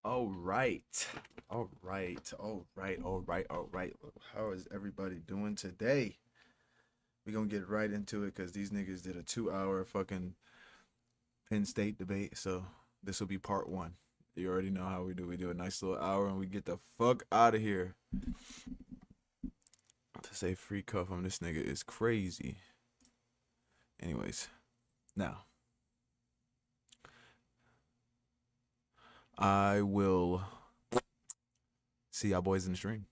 All right. All right. All right. All right. All right. How is everybody doing today? We're going to get right into it because these niggas did a 2 hour fucking Penn State debate. So this will be part one. You already know how we do. We do a nice little hour and we get the fuck out of here. To say free cuff on this nigga is crazy. Anyways, now I will see y'all boys in the stream.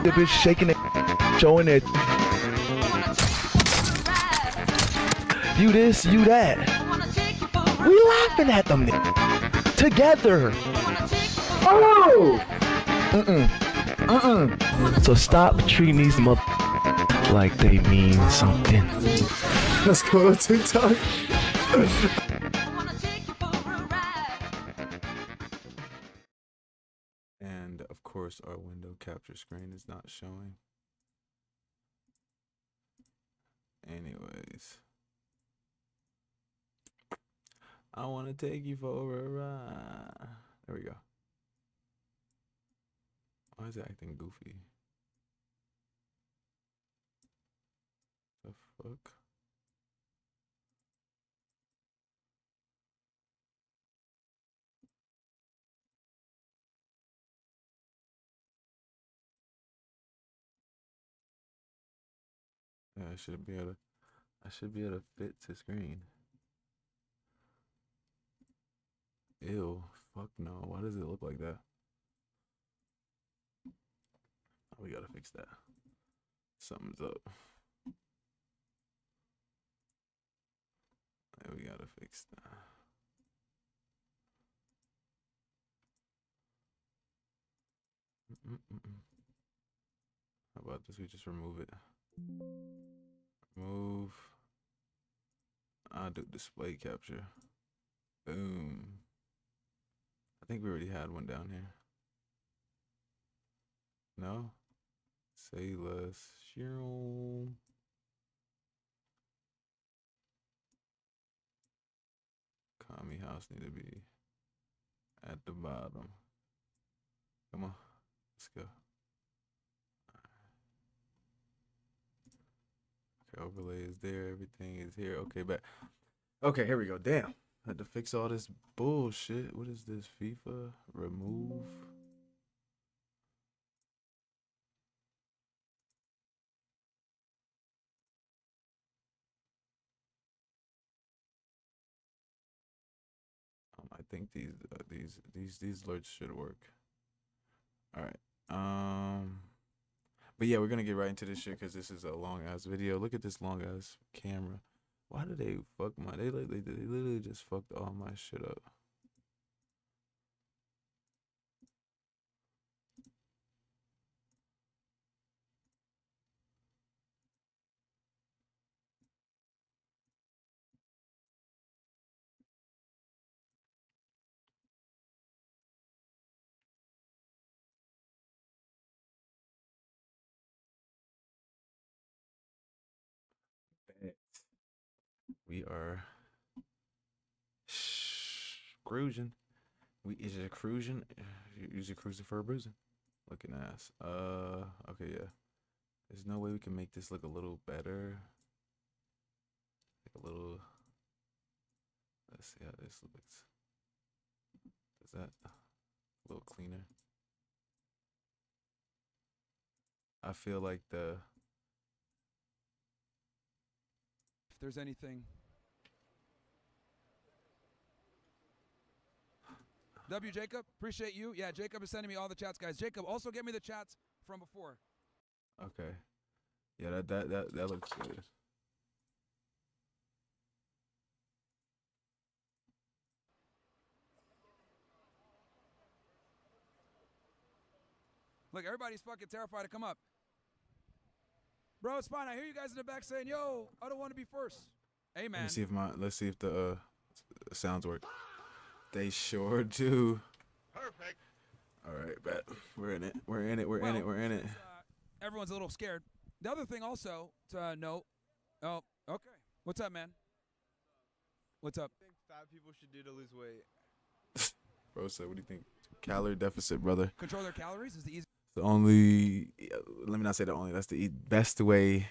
The bitch shaking it, showing it. You this, you that. We laughing at them together. Oh! So stop treating these mother like they mean something. Let's go to TikTok. And of course, our window capture screen is not showing. Anyways, I want to take you for a ride. There we go. Why is it acting goofy? The fuck? Yeah, I should be able to fit to screen. Ew, fuck no. Why does it look like that? Oh, we gotta fix that. Something's up. Yeah, we gotta fix that. How about this? We just remove it. Remove. I'll do display capture. Boom. I think we already had one down here. No? Say less. Commie house need to be at the bottom. Come on. Let's go. Okay, overlay is there. Everything is here. Okay, back. Okay, here we go. Damn. I had to fix all this bullshit. What is this? FIFA? Remove. I think these alerts should work. All right. But yeah, we're gonna get right into this shit because this is a long ass video. Look at this long ass camera. Why did they fuck my? They literally just fucked all my shit up. We are cruising. We is it a cruising? Usually cruising for a bruising. Looking ass. Okay, yeah. There's no way we can make this look a little better. Like a little. Let's see how this looks. Is that a little cleaner? I feel like the. If there's anything. W. Jacob, appreciate you. Yeah, Jacob is sending me all the chats, guys. Jacob, also get me the chats from before. Okay. Yeah, that looks good. Look, everybody's fucking terrified to come up. Bro, it's fine. I hear you guys in the back saying, yo, I don't want to be first. Hey, man. Let's see if the sounds work. They sure do. Perfect. All right, bet. We're in it. We're in it. We're in it. Everyone's a little scared. The other thing also to note. Oh, okay. What's up, man? What's up? I think fat people should do to lose weight? Bro said, what do you think? Calorie deficit, brother. Control their calories is the easiest. The only, let me not say the only, that's the best way.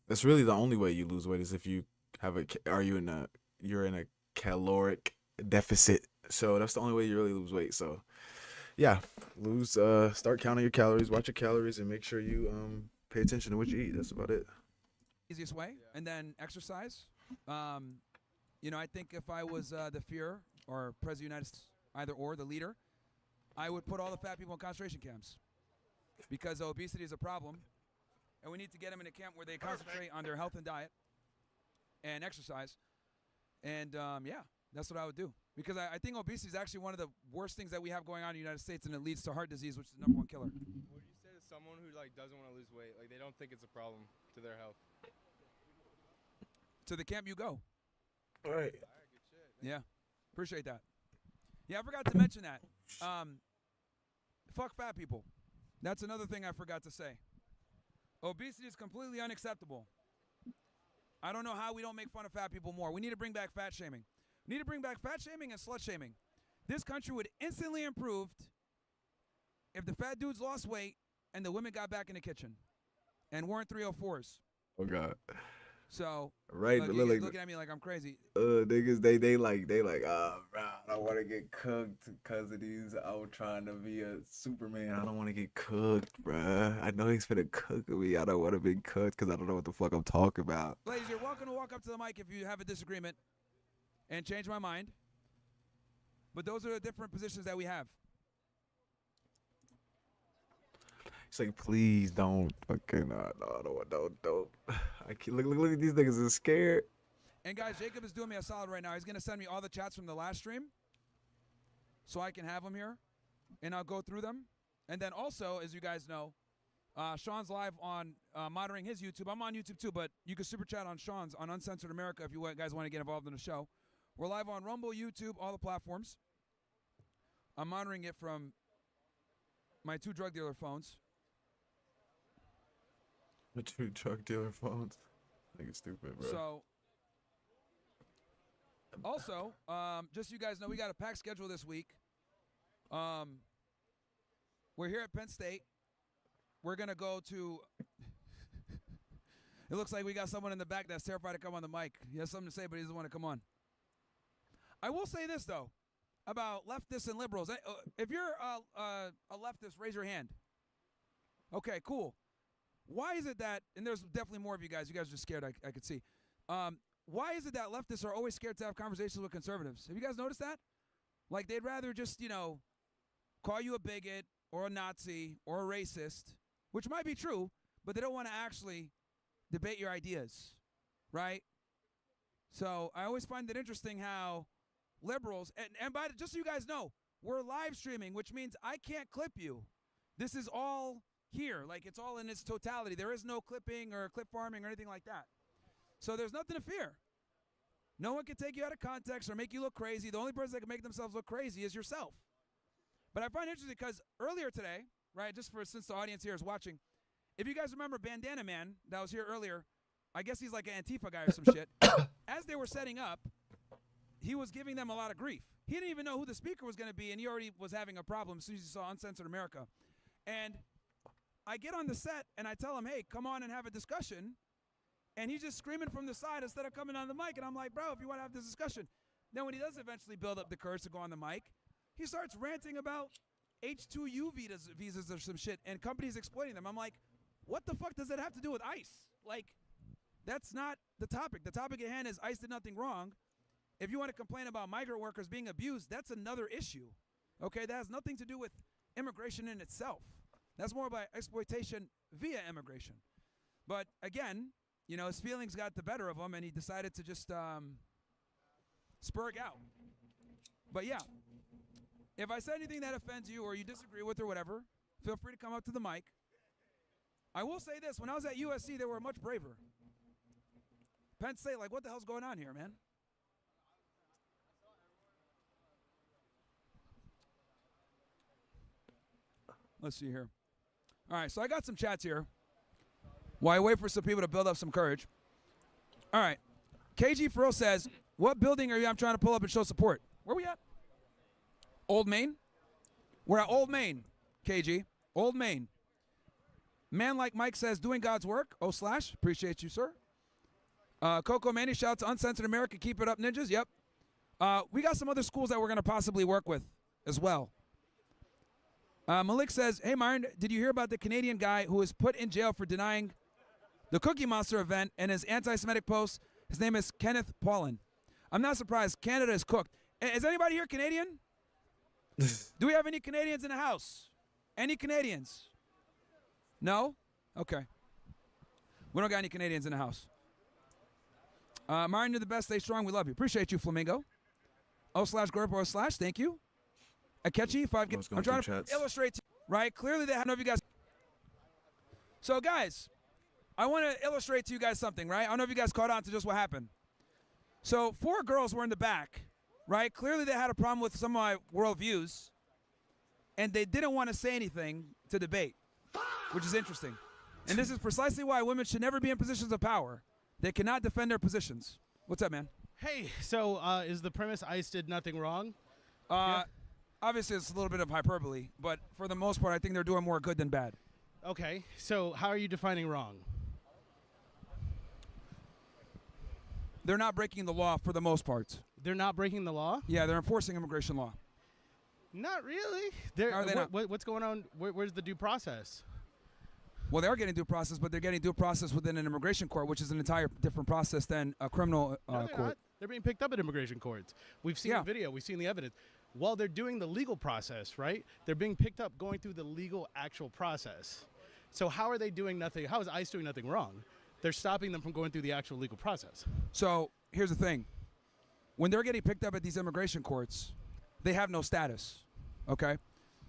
That's really the only way you lose weight is if you have you're in a caloric deficit. So that's the only way you really lose weight. So yeah, start counting your calories, watch your calories, and make sure you pay attention to what you eat. That's about it. Easiest way, and then exercise. You know, I think if I was the Führer or President of the United States, either or, the leader, I would put all the fat people in concentration camps because obesity is a problem, and we need to get them in a camp where they concentrate on their health and diet and exercise. And yeah, that's what I would do because I think obesity is actually one of the worst things that we have going on in the United States, and it leads to heart disease, which is the #1 killer. What do you say to someone who like doesn't want to lose weight? Like they don't think it's a problem to their health. To the camp you go. All right. All right, good shit. Yeah, appreciate that. Yeah, I forgot to mention that. Fuck fat people. That's another thing I forgot to say. Obesity is completely unacceptable. I don't know how we don't make fun of fat people more. We need to bring back fat shaming. We need to bring back fat shaming and slut shaming. This country would instantly improve if the fat dudes lost weight and the women got back in the kitchen and weren't 304s. Oh God. So Right, look, but you look, guys looking at me like I'm crazy. niggas, they like, bro, I don't want to get cooked because of these. I'm trying to be a Superman. I don't want to get cooked, bruh. I know he's finna cook me. I don't want to be cooked because I don't know what the fuck I'm talking about. Ladies, you're welcome to walk up to the mic if you have a disagreement and change my mind. But those are the different positions that we have. It's like, please don't fucking, no, don't. I can't, look at these niggas are scared. And guys, Jacob is doing me a solid right now. He's going to send me all the chats from the last stream so I can have them here, and I'll go through them. And then also, as you guys know, Sean's live on monitoring his YouTube. I'm on YouTube too, but you can super chat on Sean's on Uncensored America if you guys want to get involved in the show. We're live on Rumble, YouTube, all the platforms. I'm monitoring it from my 2 drug dealer phones. The 2 drug dealer phones. I think it's stupid, bro. So, also, just so you guys know, we got a packed schedule this week. We're here at Penn State. We're going to go to... It looks like we got someone in the back that's terrified to come on the mic. He has something to say, but he doesn't want to come on. I will say this, though, about leftists and liberals. If you're a leftist, raise your hand. Okay, cool. Why is it that, and there's definitely more of you guys are just scared, I could see. Why is it that leftists are always scared to have conversations with conservatives? Have you guys noticed that? Like, they'd rather just, call you a bigot or a Nazi or a racist, which might be true, but they don't want to actually debate your ideas, right? So I always find it interesting how liberals, and just so you guys know, we're live streaming, which means I can't clip you. This is all here, like it's all in its totality. There is no clipping or clip farming or anything like that. So there's nothing to fear. No one can take you out of context or make you look crazy. The only person that can make themselves look crazy is yourself. But I find it interesting because earlier today, right, since the audience here is watching, if you guys remember Bandana Man that was here earlier, I guess he's like an Antifa guy or some shit. As they were setting up, he was giving them a lot of grief. He didn't even know who the speaker was going to be, and he already was having a problem as soon as he saw Uncensored America. And I get on the set, and I tell him, hey, come on and have a discussion. And he's just screaming from the side instead of coming on the mic. And I'm like, bro, if you want to have this discussion. Then when he does eventually build up the courage to go on the mic, he starts ranting about H-2U visas or some shit and companies exploiting them. I'm like, what the fuck does that have to do with ICE? Like, that's not the topic. The topic at hand is ICE did nothing wrong. If you want to complain about migrant workers being abused, that's another issue. Okay, that has nothing to do with immigration in itself. That's more about exploitation via immigration. But again, his feelings got the better of him, and he decided to just spurg out. But yeah, if I said anything that offends you or you disagree with or whatever, feel free to come up to the mic. I will say this. When I was at USC, they were much braver. Penn State, like, what the hell's going on here, man? Let's see here. All right, so I got some chats here while I wait for some people to build up some courage. All right. KG Furl says, What building are you? I'm trying to pull up and show support. Where we at? Old Main? We're at Old Main, KG. Old Main. Man like Mike says, doing God's work. / Appreciate you, sir. Coco Manny shouts, Uncensored America, keep it up, ninjas. Yep. We got some other schools that we're going to possibly work with as well. Malik says, hey, Myron, did you hear about the Canadian guy who was put in jail for denying the Cookie Monster event and his anti-Semitic posts? His name is Kenneth Paulin. I'm not surprised. Canada is cooked. Is anybody here Canadian? Do we have any Canadians in the house? Any Canadians? No? Okay. We don't got any Canadians in the house. Myron, you're the best. Stay strong. We love you. Appreciate you, Flamingo. /Gorpo/ Thank you. Akechi, 5. I'm trying to illustrate, right? Clearly, I don't know if you guys. So, guys, I want to illustrate to you guys something, right? I don't know if you guys caught on to just what happened. So, 4 girls were in the back, right? Clearly, they had a problem with some of my worldviews, and they didn't want to say anything to debate, which is interesting. And this is precisely why women should never be in positions of power. They cannot defend their positions. What's up, man? Hey, so is the premise ICE did nothing wrong? Obviously, it's a little bit of hyperbole, but for the most part, I think they're doing more good than bad. Okay, so how are you defining wrong? They're not breaking the law for the most part. They're not breaking the law? Yeah, they're enforcing immigration law. Not really. How are they not? What's going on? Where's the due process? Well, they are getting due process, but they're getting due process within an immigration court, which is an entire different process than a criminal No, they're court. not. They're being picked up at immigration courts. We've seen the video. We've seen the evidence. While they're doing the legal process, right, they're being picked up going through the legal actual process. So how are they doing nothing? How is ICE doing nothing wrong? They're stopping them from going through the actual legal process. So here's the thing. When they're getting picked up at these immigration courts, they have no status, okay?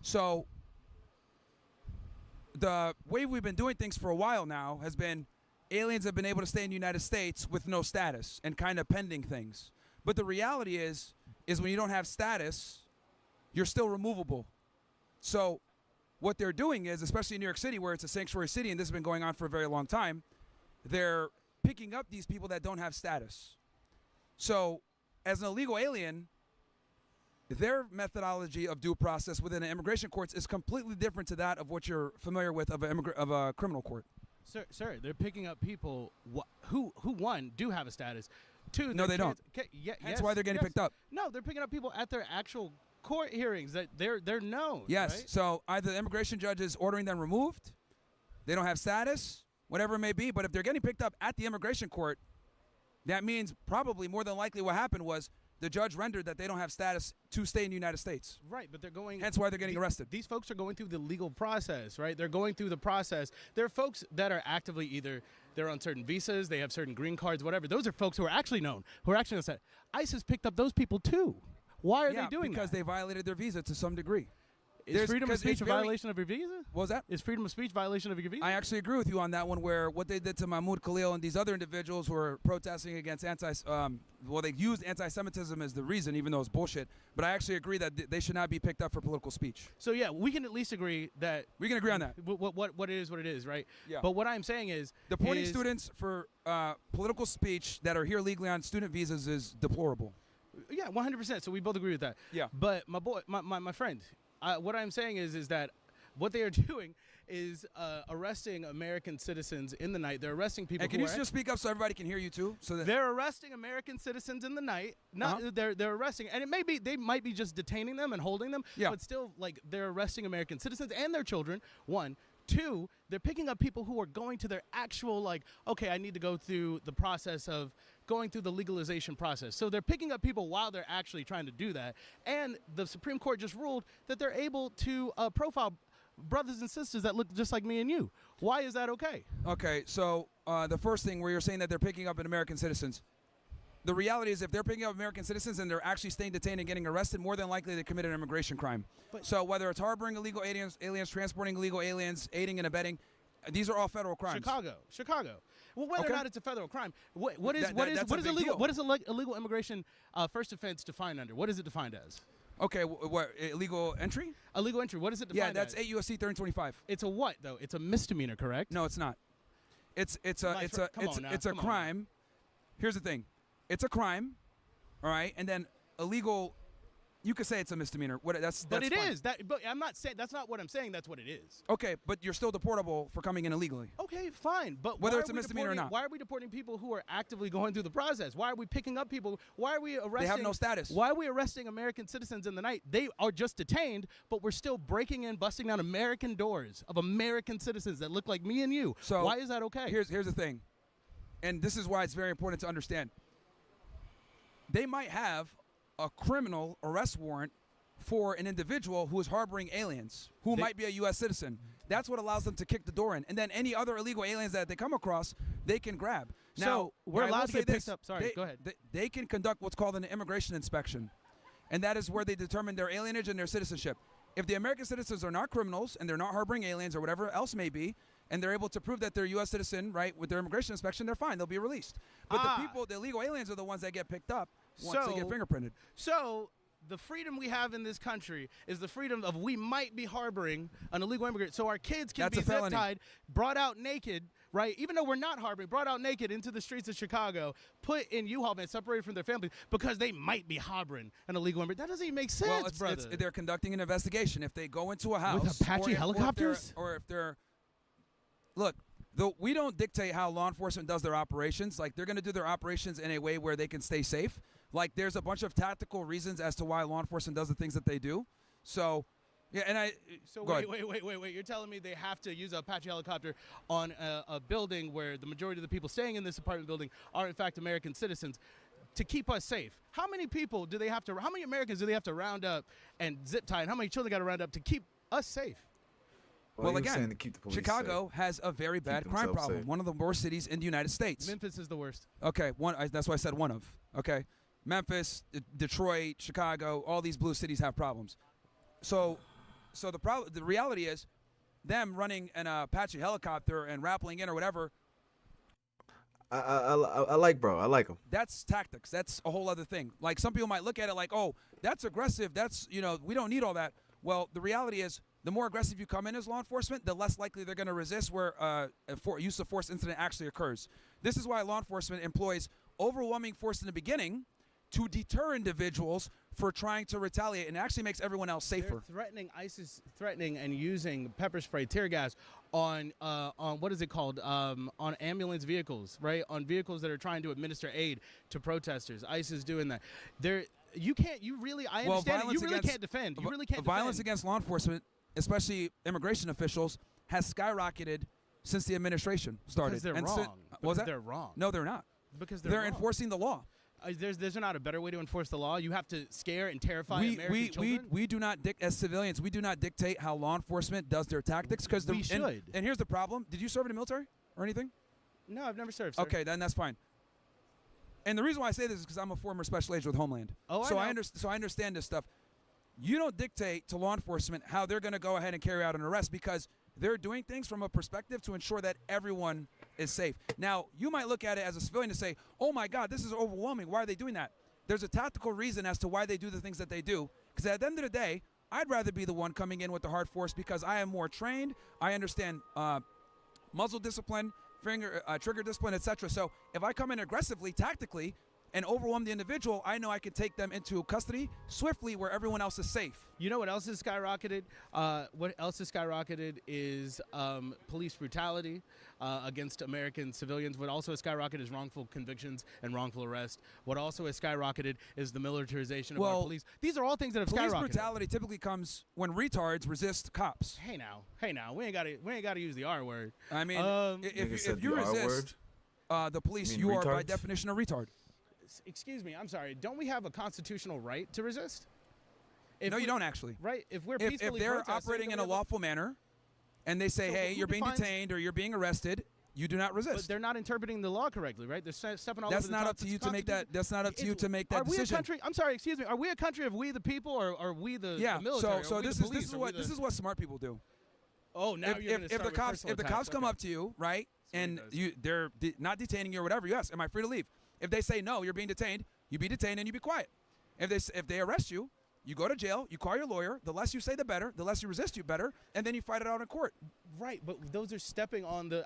So the way we've been doing things for a while now has been aliens have been able to stay in the United States with no status and kind of pending things. But the reality is when you don't have status, you're still removable. So what they're doing is, especially in New York City, where it's a sanctuary city, and this has been going on for a very long time, they're picking up these people that don't have status. So as an illegal alien, their methodology of due process within the immigration courts is completely different to that of what you're familiar with of a criminal court. Sir, they're picking up people who one, do have a status. 2, No, they don't. Hence why they're getting picked up. No, they're picking up people at their actual court hearings that they're known. Yes. Right? So either the immigration judge is ordering them removed, they don't have status, whatever it may be. But if they're getting picked up at the immigration court, that means probably more than likely what happened was the judge rendered that they don't have status to stay in the United States. Right, but they're going. Hence why they're getting arrested. These folks are going through the legal process, right? They're going through the process. There are folks that are actively either they're on certain visas, they have certain green cards, whatever. Those are folks who are actually known, who are actually on set. ICE has picked up those people too. Why are they doing because that? they violated their visa to some degree. Is freedom of speech a violation of your visa? What was that? Is freedom of speech violation of your visa? I actually agree with you on that one, where what they did to Mahmoud Khalil and these other individuals who were protesting against they used anti-Semitism as the reason, even though it's bullshit. But I actually agree that they should not be picked up for political speech. So yeah, we can at least agree that we can agree on that. What it is, right? Yeah. But what I'm saying is deporting students for political speech that are here legally on student visas is deplorable. Yeah, 100%. So we both agree with that. Yeah. But my friend, what I'm saying is that what they are doing is arresting American citizens in the night. They're arresting people. And can you just speak up so everybody can hear you too? So that they're arresting American citizens in the night. They're arresting, and they might be just detaining them and holding them. Yeah. But still, like, they're arresting American citizens and their children. 1. 2, they're picking up people who are going to their actual, okay, I need to go through the process of going through the legalization process. So they're picking up people while they're actually trying to do that. And the Supreme Court just ruled that they're able to profile brothers and sisters that look just like me and you. Why is that okay? Okay, so the first thing where you're saying that they're picking up American citizens, the reality is if they're picking up American citizens and they're actually staying detained and getting arrested, more than likely they committed an immigration crime. So whether it's harboring illegal aliens, transporting illegal aliens, aiding and abetting, these are all federal crimes. Chicago. Well, whether or not it's a federal crime, what is illegal immigration first offense defined under? What is it defined as? Okay, what, illegal entry? Illegal entry. What is it defined as? Yeah, that's 8 U.S.C. 1325. It's a what though? It's a misdemeanor, correct? No, it's not. It's a crime. Here's the thing. It's a crime all right, and then illegal. You could say it's a misdemeanor. That's But it fine. is. But I'm not saying that's not what I'm saying. That's what it is. Okay, but you're still deportable for coming in illegally. Okay, fine. But Whether why it's are a we misdemeanor or deporting- not. Why are we deporting people who are actively going through the process? Why are we picking up people? Why are we arresting? They have no status. Why are we arresting American citizens in the night? They are just detained, but we're still breaking in, busting down American doors of American citizens that look like me and you. So why is that okay? Here's the thing, and this is why it's very important to understand. They might have a criminal arrest warrant for an individual who is harboring aliens, who might be a U.S. citizen. That's what allows them to kick the door in. And then any other illegal aliens that they come across, they can grab. So Now, we're I will allowed to say get picked this, up. Sorry, go ahead. They can conduct what's called an immigration inspection, and that is where they determine their alienage and their citizenship. If the American citizens are not criminals and they're not harboring aliens or whatever else may be, and they're able to prove that they're a U.S. citizen, right, with their immigration inspection, they're fine. They'll be released. But the illegal aliens are the ones that get picked up once they get fingerprinted. So the freedom we have in this country is the freedom of we might be harboring an illegal immigrant. So our kids can That's be a felony. zip-tied, brought out naked, right? Even though we're not harboring, brought out naked into the streets of Chicago, put in U-Haul vans, separated from their families because they might be harboring an illegal immigrant. That doesn't even make sense, Well, brother. they're conducting an investigation. If they go into a house With Apache helicopters? or if they're look, though we don't dictate how law enforcement does their operations. Like they're going to do their operations in a way where they can stay safe. Like there's a bunch of tactical reasons as to why law enforcement does the things that they do. So, yeah, and So go wait. ahead. You're telling me they have to use a Apache helicopter on a building where the majority of the people staying in this apartment building are in fact American citizens to keep us safe? How many people do they have to? How many Americans do they have to round up and zip tie? And how many children got to round up to keep us safe? Well, he was again, saying to keep the police Chicago has a very bad crime themselves problem. safe. One of the worst cities in the United States. Memphis is the worst. Okay, that's why I said one of. Okay, Memphis, Detroit, Chicago, all these blue cities have problems. So the reality is, them running an Apache helicopter and rappelling in or whatever. I like bro. I like him. That's tactics. That's a whole other thing. Like some people might look at it like, oh, that's aggressive. That's we don't need all that. Well, the reality is, the more aggressive you come in as law enforcement, the less likely they're going to resist where a use of force incident actually occurs. This is why law enforcement employs overwhelming force in the beginning to deter individuals for trying to retaliate, and it actually makes everyone else safer. They're threatening ISIS, threatening and using pepper spray, tear gas on what is it called? On ambulance vehicles, right? On vehicles that are trying to administer aid to protesters. ISIS doing that. You can't. You really. I understand. It. You really can't defend. You really can't. Violence defend. against law enforcement, especially immigration officials, has skyrocketed since the administration started. Because they're And wrong. was that? They're wrong. No, they're not. Because They're wrong. enforcing the law. There's not a better way to enforce the law. You have to scare and terrify American children. We do not as civilians. We do not dictate how law enforcement does their tactics because We should. And here's the problem: did you serve in the military or anything? No, I've never served. Sir. Okay, then that's fine. And the reason why I say this is because I'm a former special agent with Homeland. Oh, so I know. So I understand this stuff. You don't dictate to law enforcement how they're going to go ahead and carry out an arrest because they're doing things from a perspective to ensure that everyone is safe. Now, you might look at it as a civilian and say, "Oh my God, this is overwhelming. Why are they doing that?" There's a tactical reason as to why they do the things that they do. Because at the end of the day, I'd rather be the one coming in with the hard force because I am more trained. I understand muzzle discipline, trigger discipline, etc. So if I come in aggressively, tactically, and overwhelm the individual, I know I can take them into custody swiftly where everyone else is safe. You know what else has skyrocketed? What else has skyrocketed is police brutality against American civilians. What also has skyrocketed is wrongful convictions and wrongful arrest. What also has skyrocketed is the militarization of our police. These are all things that have Police skyrocketed. brutality typically comes when retards resist cops. Hey now, we ain't got to use the R word. I mean, if you the R resist the police, You mean you are by retards? definition a retard. Excuse me, I'm sorry. Don't we have a constitutional right to resist? No, you don't actually. Right? If we're If peacefully they're protesting, operating then in a we have lawful manner, and they say, So "Hey, who you're being defines- detained or you're being arrested," you do not But resist. they're not interpreting the law correctly, right? They're stepping all That's over the not top up to of you the to make that. Constitution. That's not up to you to make Are that we a decision. country? I'm sorry, excuse me. Are we a country of we the people, or are we the Yeah. military? So Are we this the is police? Are we this the- is what smart people do. Oh, now you're If the cops come up to you, right, and they're not detaining you or whatever, you ask, "Am I free to leave?" If they say no, you're being detained. You be detained and you be quiet. If they arrest you, You go to jail. You call your lawyer. The less you say, the better. The less you resist, you better. And then you fight it out in court. Right, but those are stepping on the.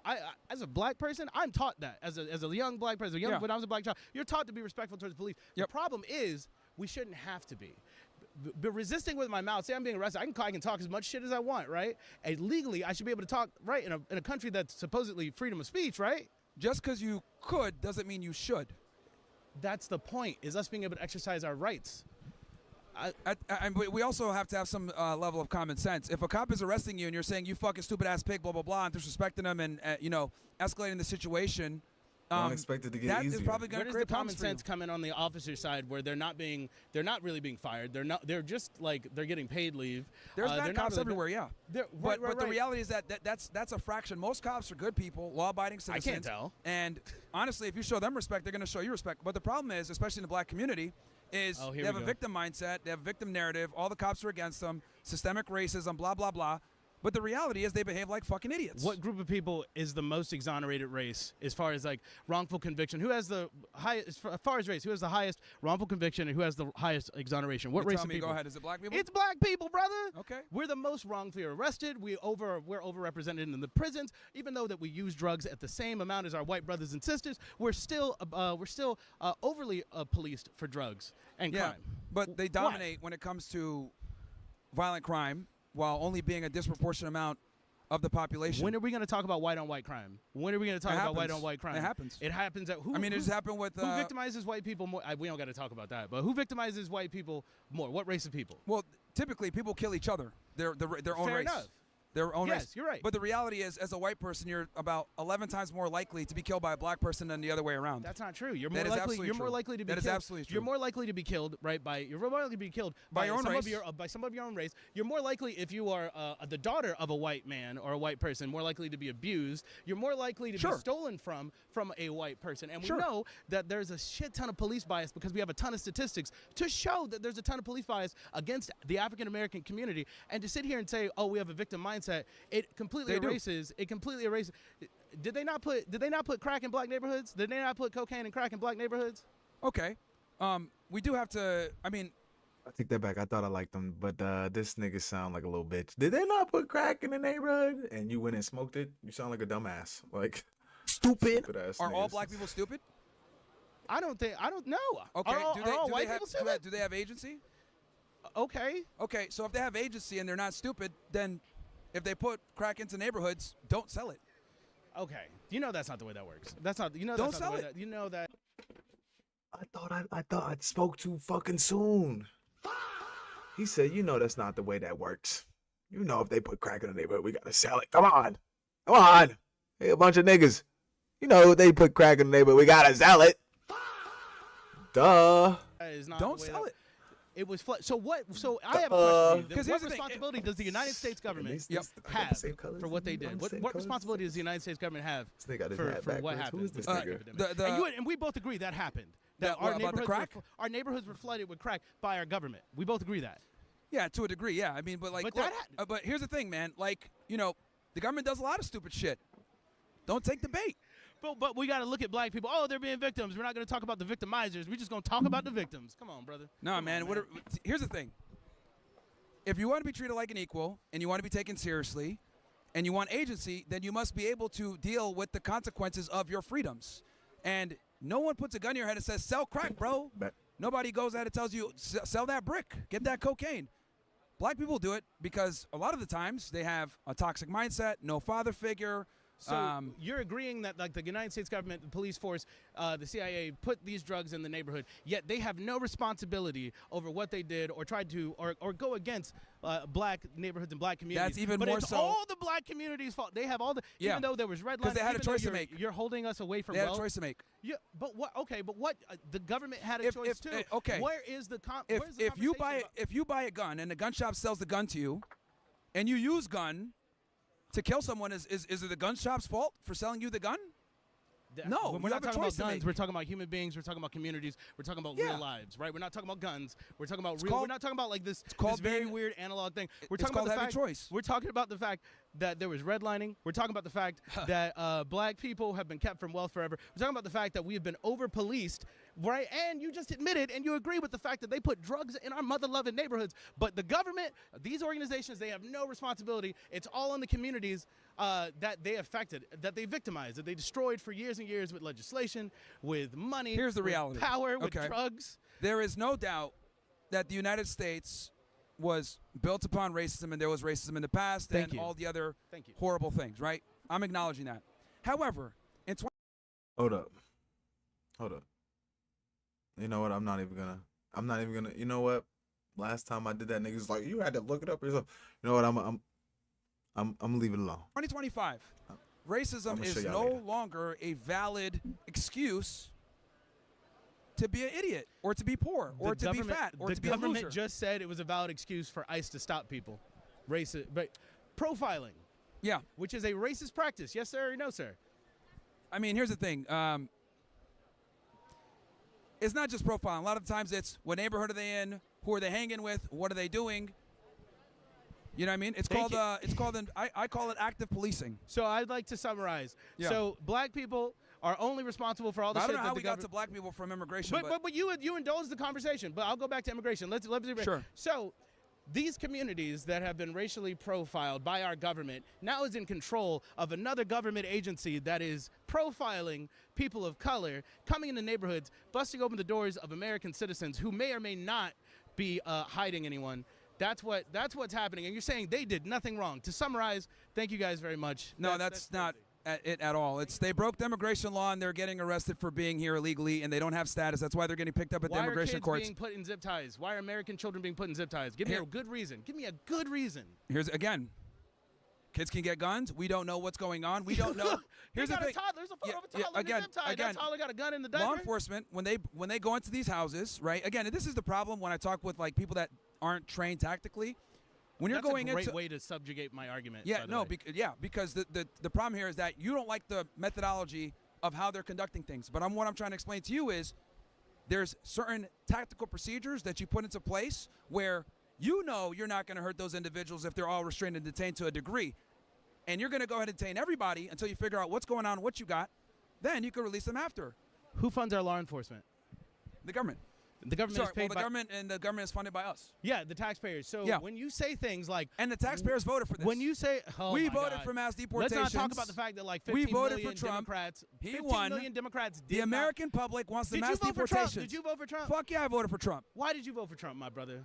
As a black person, I'm taught that as a young black person. When I was a black child, you're taught to be respectful towards police. Yep. The problem is we shouldn't have to be. But resisting with my mouth, say I'm being arrested, I can talk as much shit as I want, right? And legally, I should be able to talk, right, in a country that's supposedly freedom of speech, right? Just because you could doesn't mean you should. That's the point, is us being able to exercise our rights. We also have to have some level of common sense. If a cop is arresting you and you're saying you fucking stupid ass pig, blah blah blah, and disrespecting them and escalating the situation, Don't expect it to get that easier. is probably going Where to does the create common problems for you. sense come in on the officer side, where they're not really being fired? They're just like they're getting paid leave. There's They're bad not cops really everywhere, yeah. But The reality is that's a fraction. Most cops are good people, law-abiding I citizens. can't tell. And honestly, if you show them respect, they're going to show you respect. But the problem is, especially in the black community, is Oh, they here have we a go. victim mindset. They have a victim narrative. All the cops are against them. Systemic racism, blah, blah, blah. But the reality is they behave like fucking idiots. What group of people is the most exonerated race as far as like wrongful conviction? Who has the highest, as far as race, who has the hiest wrongful conviction and who has the highest exoneration? What You race tell of me, people? go ahead. Is it black people? It's black people, brother. Okay. We're the most wrongfully arrested. We're overrepresented in the prisons. Even though that we use drugs at the same amount as our white brothers and sisters, we're still overly policed for drugs and Yeah, crime. but they Why? dominate when it comes to violent crime while only being a disproportionate amount of the population. When are we going to talk about white on white crime? When are we going to talk about white on white crime? It happens. It happens at who? I mean, it just happened with... Who victimizes white people more? We don't got to talk about that, but who victimizes white people more? What race of people? Well, typically, people kill each other. Their own Fair race. enough. Their own Yes, race. you're right. But the reality is, as a white person, you're about 11 times more likely to be killed by a black person than the other way around. That's not true. You're That more is likely. absolutely You're more true. likely to be That is killed. absolutely true. You're more likely to be killed, right? You're more likely to be killed By your own some race. by some of your own race. You're more likely if you are the daughter of a white man or a white person, more likely to be abused. You're more likely to Sure. be stolen from a white person. And we Sure. know that there's a shit ton of police bias because we have a ton of statistics to show that there's a ton of police bias against the African American community. And to sit here and say, oh, we have a victim mindset, it completely They do. erases. It completely erases. Did they not put crack in black neighborhoods? Did they not put cocaine and crack in black neighborhoods? Okay. We do have to... I mean, I take that back. I thought I liked them, but this nigga sound like a little bitch. Did they not put crack in the neighborhood and you went and smoked it? You sound like a dumbass. Like stupid ass. are all niggas. black people stupid? I don't know. Okay. Are all white have, people stupid? do they have agency? Okay. Okay, so if they have agency and they're not stupid, then if they put crack into neighborhoods, don't sell it. Okay. You know that's not the way that works. That's not. You know. Don't that's not sell the way it. That, you know that. I thought I spoke too fucking soon. He said, you know that's not the way that works. You know if they put crack in the neighborhood, we gotta sell it. Come on. Hey, a bunch of niggas. You know if they put crack in the neighborhood, we gotta sell it. Duh. That is not Don't the way sell that, it. It was. So what? So I have a question. Because What here's the thing, responsibility does the United States government Yep. have for what they did? What responsibility does the United States government have This nigga got his for hat what backwards. happened? Who is this with nigga? the epidemic? And we both agree that happened. That What, about the crack? Our neighborhoods were flooded with crack by our government. We both agree that. Yeah, to a degree, yeah. I mean, but like, But look, that but here's the thing, man. Like, the government does a lot of stupid shit. Don't take the bait. But we got to look at black people. Oh, they're being victims. We're not going to talk about the victimizers. We're just going to talk about the victims. Come on, brother. No, Come man. on, Here's the thing. If you want to be treated like an equal and you want to be taken seriously and you want agency, then you must be able to deal with the consequences of your freedoms. And no one puts a gun in your head and says, sell crack, bro. Nobody goes out and tells you, sell that brick, get that cocaine. Black people do it because a lot of the times they have a toxic mindset, no father figure. So you're agreeing that like the United States government, the police force, the CIA put these drugs in the neighborhood, yet they have no responsibility over what they did or tried to or go against black neighborhoods and black communities. That's even but more it's so. all the black communities' fault. They have all the Yeah. even though there was red lines. Because they had a even though choice to you're- make. You're holding us away from They had a wealth. choice to make. Yeah, but what? Okay, but what? The government had a choice too. Okay. Where is the If you buy a gun and the gun shop sells the gun to you, and you use gun to kill someone, is it the gun shop's fault for selling you the gun? No, we're you not have a talking choice about to guns. make. We're talking about human beings. We're talking about communities. We're talking about Yeah. real lives, right? We're not talking about guns. We're talking about real. called- We're not talking about like this called very being- weird analog thing. We're it's talking about called the having fact. choice. We're talking about the fact that there was redlining. We're talking about the fact that black people have been kept from wealth forever. We're talking about the fact that we have been over-policed, right? And you just admitted and you agree with the fact that they put drugs in our mother-loving neighborhoods. But the government, these organizations, they have no responsibility. It's all on the communities that they affected, that they victimized, that they destroyed for years and years with legislation, with money, Here's the with reality. power, with drugs. There is no doubt that the United States was built upon racism, and there was racism in the past and all the other horrible things, right? I'm acknowledging that. However, in Hold up. You know what? I'm not even gonna. You know what? Last time I did that, niggas like, you had to look it up yourself. You know what? I'm gonna leave it alone. 2025, racism is no longer a valid excuse to be an idiot or to be poor or to be fat or to be a loser. The government just said it was a valid excuse for ICE to stop people. Racist, but profiling. Yeah. Which is a racist practice. Yes, sir, or no, sir? I mean, here's the thing. It's not just profiling. A lot of times it's what neighborhood are they in, who are they hanging with, what are they doing. You know what I mean? It's called I call it active policing. So I'd like to summarize. Yeah. So black people are only responsible for all the I shit don't know that how the we got to black people from immigration. But you indulge the conversation. But I'll go back to immigration. Let's Sure. So these communities that have been racially profiled by our government now is in control of another government agency that is profiling people of color, coming into neighborhoods, busting open the doors of American citizens who may or may not be hiding anyone. That's what's happening. And you're saying they did nothing wrong. To summarize, thank you guys very much. No, that's not it at all. They broke the immigration law and they're getting arrested for being here illegally and they don't have status. That's why they're getting picked up at the immigration courts. Why are kids being put in zip ties? Why are American children being put in zip ties? Give me a good reason. Give me a good reason. Here's again. Kids can get guns. We don't know what's going on. We don't know. Here's the thing. There's a photo of a toddler in a zip tie. That's all. They got a gun in the diaper. Law enforcement, when they go into these houses, right? Again, and this is the problem when I talk with like people that aren't trained tactically. When you're going into, that's a great way to subjugate my argument. Yeah, because the problem here is that you don't like the methodology of how they're conducting things. But what I'm trying to explain to you is there's certain tactical procedures that you put into place where you know you're not going to hurt those individuals if they're all restrained and detained to a degree. And you're going to go ahead and detain everybody until you figure out what's going on, what you got. Then you can release them after. Who funds our law enforcement? The government. The government is paid the government is funded by us. Yeah, the taxpayers. So when you say things like, and the taxpayers voted for this. When you say, we voted for mass deportations. Let's not talk about the fact that like 15 we voted million for Trump. Democrats, he 15 won. million Democrats did the American public wants the mass deportations. Did you vote for Trump? Fuck yeah, I voted for Trump. Why did you vote for Trump, my brother?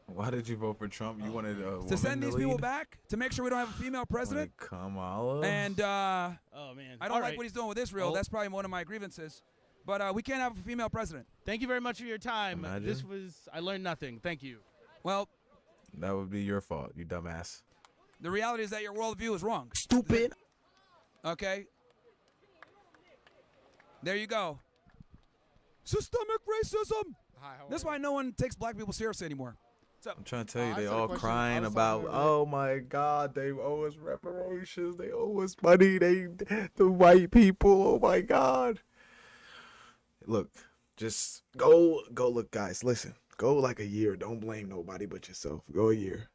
Why did you vote for Trump? You wanted a woman to send these people lead? back to make sure we don't have a female president. Kamala. And oh man, I don't like what he's doing with Israel. That's probably one of my grievances. But we can't have a female president. Thank you very much for your time. Imagine. I learned nothing. Thank you. Well, that would be your fault, you dumbass. The reality is that your worldview is wrong. Stupid. Okay. There you go. Systemic racism. That's why no one takes black people seriously anymore. I'm trying to tell you, they all crying about, oh my God, they owe us reparations, they owe us money, the white people, oh my God. Look, just go look, guys, listen, go like a year, don't blame nobody but yourself. Go a year,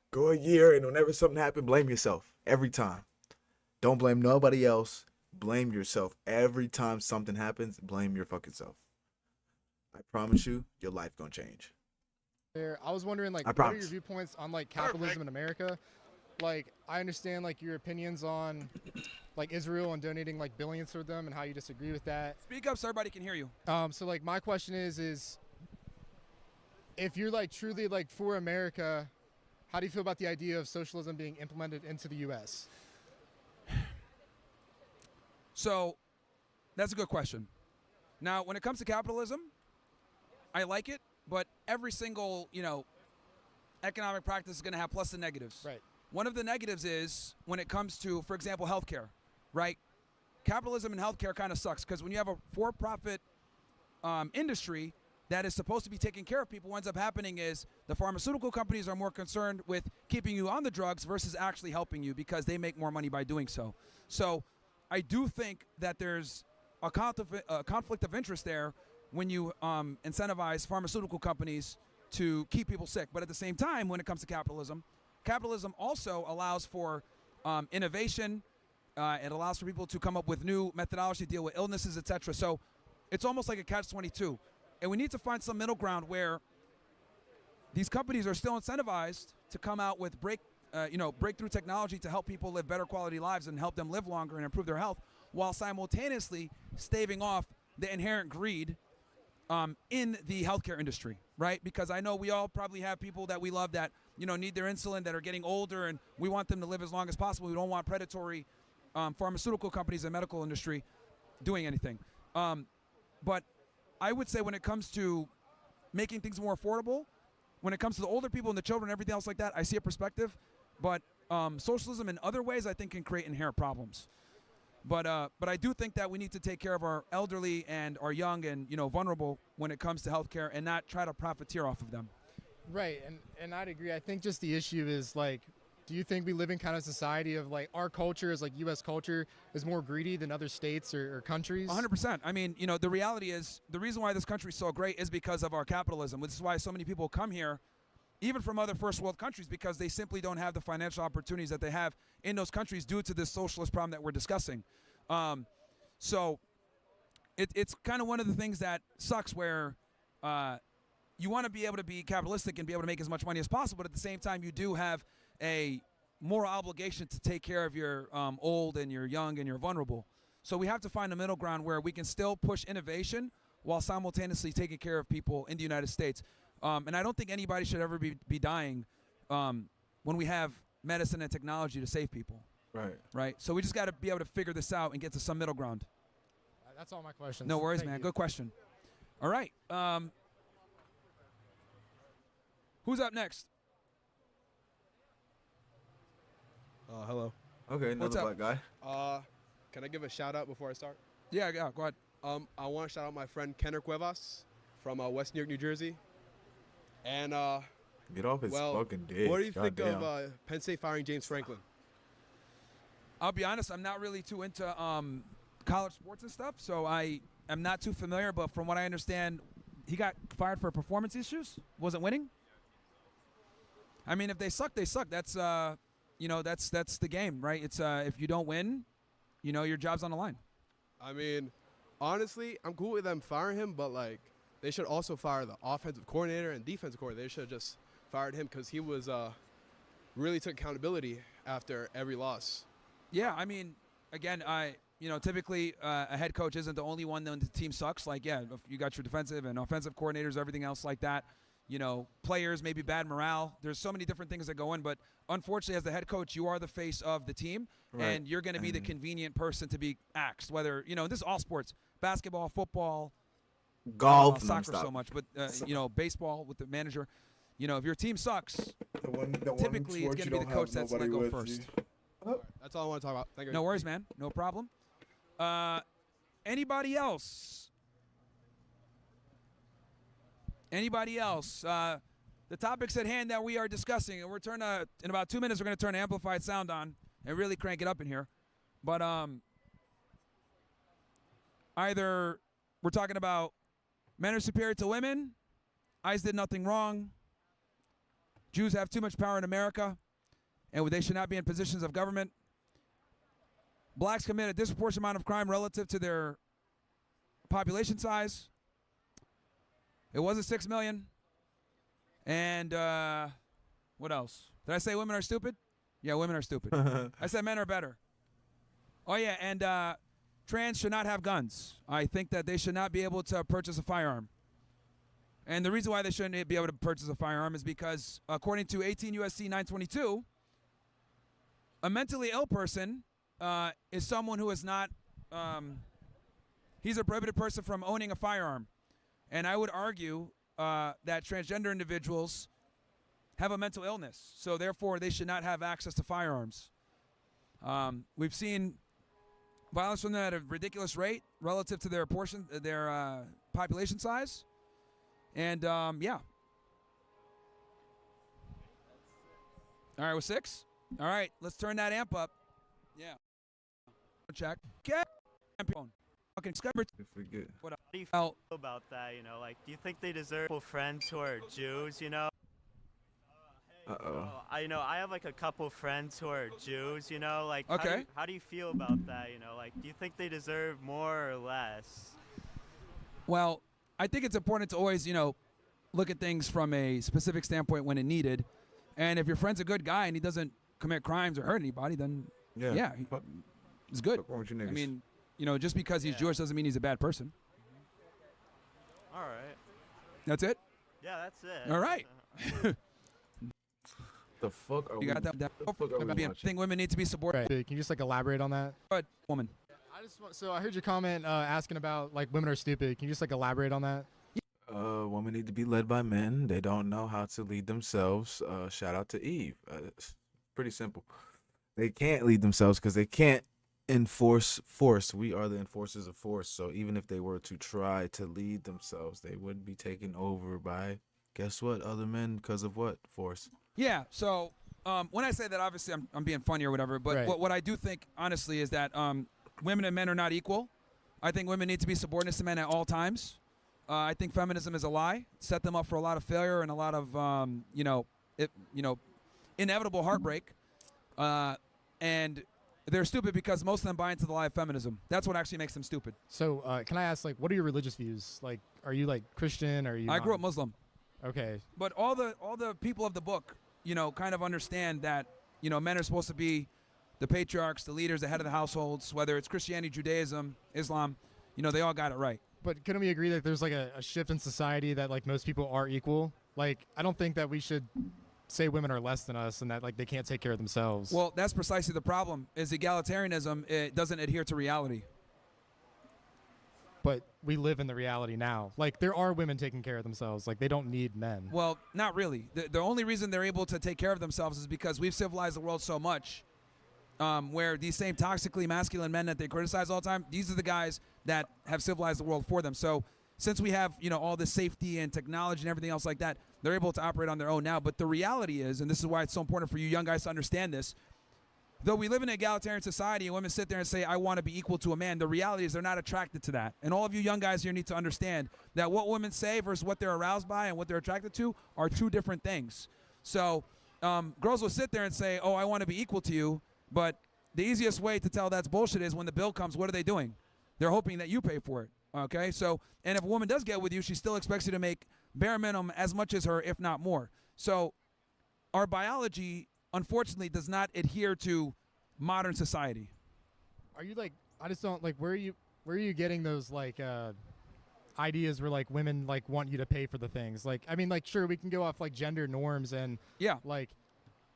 and whenever something happens, blame yourself, every time. Don't blame nobody else, blame yourself. Every time something happens, blame your fucking self. I promise you, your life gonna change. I was wondering, like, what are your viewpoints on like capitalism in America? Like, I understand like your opinions on like Israel and donating like billions to them and how you disagree with that. Speak up so everybody can hear you. So like my question is if you're like truly like for America, how do you feel about the idea of socialism being implemented into the U.S.? So that's a good question. Now, when it comes to capitalism, I like it. But every single, economic practice is going to have plus and negatives. Right. One of the negatives is when it comes to, for example, healthcare, right? Capitalism in healthcare kind of sucks because when you have a for-profit industry that is supposed to be taking care of people, what ends up happening is the pharmaceutical companies are more concerned with keeping you on the drugs versus actually helping you because they make more money by doing so. So I do think that there's a conflict of interest there when you incentivize pharmaceutical companies to keep people sick. But at the same time, when it comes to capitalism also allows for innovation. It allows for people to come up with new methodology to deal with illnesses, etc. So it's almost like a catch-22. And we need to find some middle ground where these companies are still incentivized to come out with breakthrough technology to help people live better quality lives and help them live longer and improve their health, while simultaneously staving off the inherent greed in the healthcare industry, right? Because I know we all probably have people that we love that need their insulin, that are getting older, and we want them to live as long as possible. We don't want predatory pharmaceutical companies and medical industry doing anything. But I would say when it comes to making things more affordable, when it comes to the older people and the children and everything else like that, I see a perspective. But socialism in other ways, I think, can create inherent problems. But I do think that we need to take care of our elderly and our young and vulnerable when it comes to healthcare, and not try to profiteer off of them. Right, and I'd agree. I think just the issue is like, do you think we live in kind of society of like our culture is like U.S. culture is more greedy than other states or countries? 100%. I mean, the reality is the reason why this country is so great is because of our capitalism, which is why so many people come here, even from other first world countries, because they simply don't have the financial opportunities that they have in those countries due to this socialist problem that we're discussing. So it's kind of one of the things that sucks, where you want to be able to be capitalistic and be able to make as much money as possible, but at the same time you do have a moral obligation to take care of your old and your young and your vulnerable. So we have to find a middle ground where we can still push innovation while simultaneously taking care of people in the United States. And I don't think anybody should ever be dying when we have medicine and technology to save people. Right. So we just got to be able to figure this out and get to some middle ground. That's all my questions. No worries, Thank man. you. Good question. All right. Who's up next? Hello. Okay, What's another up? black guy. Can I give a shout out before I start? Yeah, go ahead. I want to shout out my friend Kenner Cuevas from West New York, New Jersey. And Get off his fucking dick. what do you think Goddamn. of Penn State firing James Franklin? I'll be honest, I'm not really too into college sports and stuff, so I am not too familiar. But from what I understand, he got fired for performance issues. Wasn't winning. I mean, if they suck, they suck. That's that's the game, right? It's if you don't win, your job's on the line. I mean, honestly, I'm cool with them firing him, but like they should also fire the offensive coordinator and defensive coordinator. They should have just fired him because he was really took accountability after every loss. Yeah, I mean, again, typically a head coach isn't the only one when the team sucks. Like, yeah, you got your defensive and offensive coordinators, everything else like that. Players, maybe bad morale. There's so many different things that go in, but unfortunately, as the head coach, you are the face of the team, and you're going to be the convenient person to be axed. Whether this is all sports: basketball, football, Golf, soccer, so much, but baseball with the manager. If your team sucks, typically it's going to be the coach that's let go first. That's all I want to talk about. Thank you. No worries, man. No problem. Anybody else? Anybody else? The topics at hand that we are discussing, and in about 2 minutes, we're going to turn amplified sound on and really crank it up in here. But either we're talking about men are superior to women, ICE did nothing wrong, Jews have too much power in America, and they should not be in positions of government, blacks commit a disproportionate amount of crime relative to their population size. It wasn't 6 million. And what else? Did I say women are stupid? Yeah, women are stupid. I said men are better. Oh, yeah, and trans should not have guns. I think that they should not be able to purchase a firearm. And the reason why they shouldn't be able to purchase a firearm is because, according to 18 U.S.C. 922, a mentally ill person is someone who is not, he's a prohibited person from owning a firearm. And I would argue that transgender individuals have a mental illness, so therefore they should not have access to firearms. We've seen violence from them at a ridiculous rate relative to their population size. And, yeah. All right, with 6? All right, let's turn that amp up. Yeah. Check. Get. Okay, Forget. what up? How do you feel about that? Do you think they deserve friends who are Jews? Uh-oh. I have like a couple friends who are Jews, like Okay. how do you feel about that, like do you think they deserve more or less? Well, I think it's important to always, look at things from a specific standpoint when it needed. And if your friend's a good guy and he doesn't commit crimes or hurt anybody, then yeah, he's good. Fuck wrong with you niggas. I mean, just because he's Jewish doesn't mean he's a bad person. All right. That's it? Yeah, that's it. All right. The fuck are You got that? The fuck are we I watching? think women need to be supported. Right. Can you just like elaborate on that? But woman. So I heard your comment asking about like women are stupid. Can you just like elaborate on that? Women need to be led by men. They don't know how to lead themselves. Shout out to Eve. It's pretty simple. They can't lead themselves because they can't enforce force. We are the enforcers of force. So even if they were to try to lead themselves, they would be taken over by, guess what, other men because of what? Force. Yeah, so when I say that, obviously I'm being funny or whatever, but Right. what I do think, honestly, is that women and men are not equal. I think women need to be subordinate to men at all times. I think feminism is a lie. Set them up for a lot of failure and a lot of, inevitable heartbreak. And they're stupid because most of them buy into the lie of feminism. That's what actually makes them stupid. So can I ask like what are your religious views? Like are you like Christian? Are you? I grew up Muslim. Okay. But all the people of the book, kind of understand that, men are supposed to be the patriarchs, the leaders, the head of the households, whether it's Christianity, Judaism, Islam, they all got it right. But couldn't we agree that there's like a shift in society that like most people are equal? Like I don't think that we should say women are less than us and that like they can't take care of themselves. Well, that's precisely the problem. Is egalitarianism, it doesn't adhere to reality. But we live in the reality now. Like there are women taking care of themselves. Like they don't need men. Well, not really. The only reason they're able to take care of themselves is because we've civilized the world so much, where these same toxically masculine men that they criticize all the time, these are the guys that have civilized the world for them. So since we have, all this safety and technology and everything else like that, they're able to operate on their own now. But the reality is, and this is why it's so important for you young guys to understand this, though we live in an egalitarian society and women sit there and say, I want to be equal to a man, the reality is they're not attracted to that. And all of you young guys here need to understand that what women say versus what they're aroused by and what they're attracted to are two different things. So girls will sit there and say, oh, I want to be equal to you, but the easiest way to tell that's bullshit is when the bill comes, what are they doing? They're hoping that you pay for it. Okay, so, and if a woman does get with you, she still expects you to make bare minimum as much as her, if not more. So our biology, unfortunately, does not adhere to modern society. Are you like, I just don't like, where are you getting those like ideas where like women like want you to pay for the things? Like, I mean, like, sure, we can go off like gender norms and Yeah. like,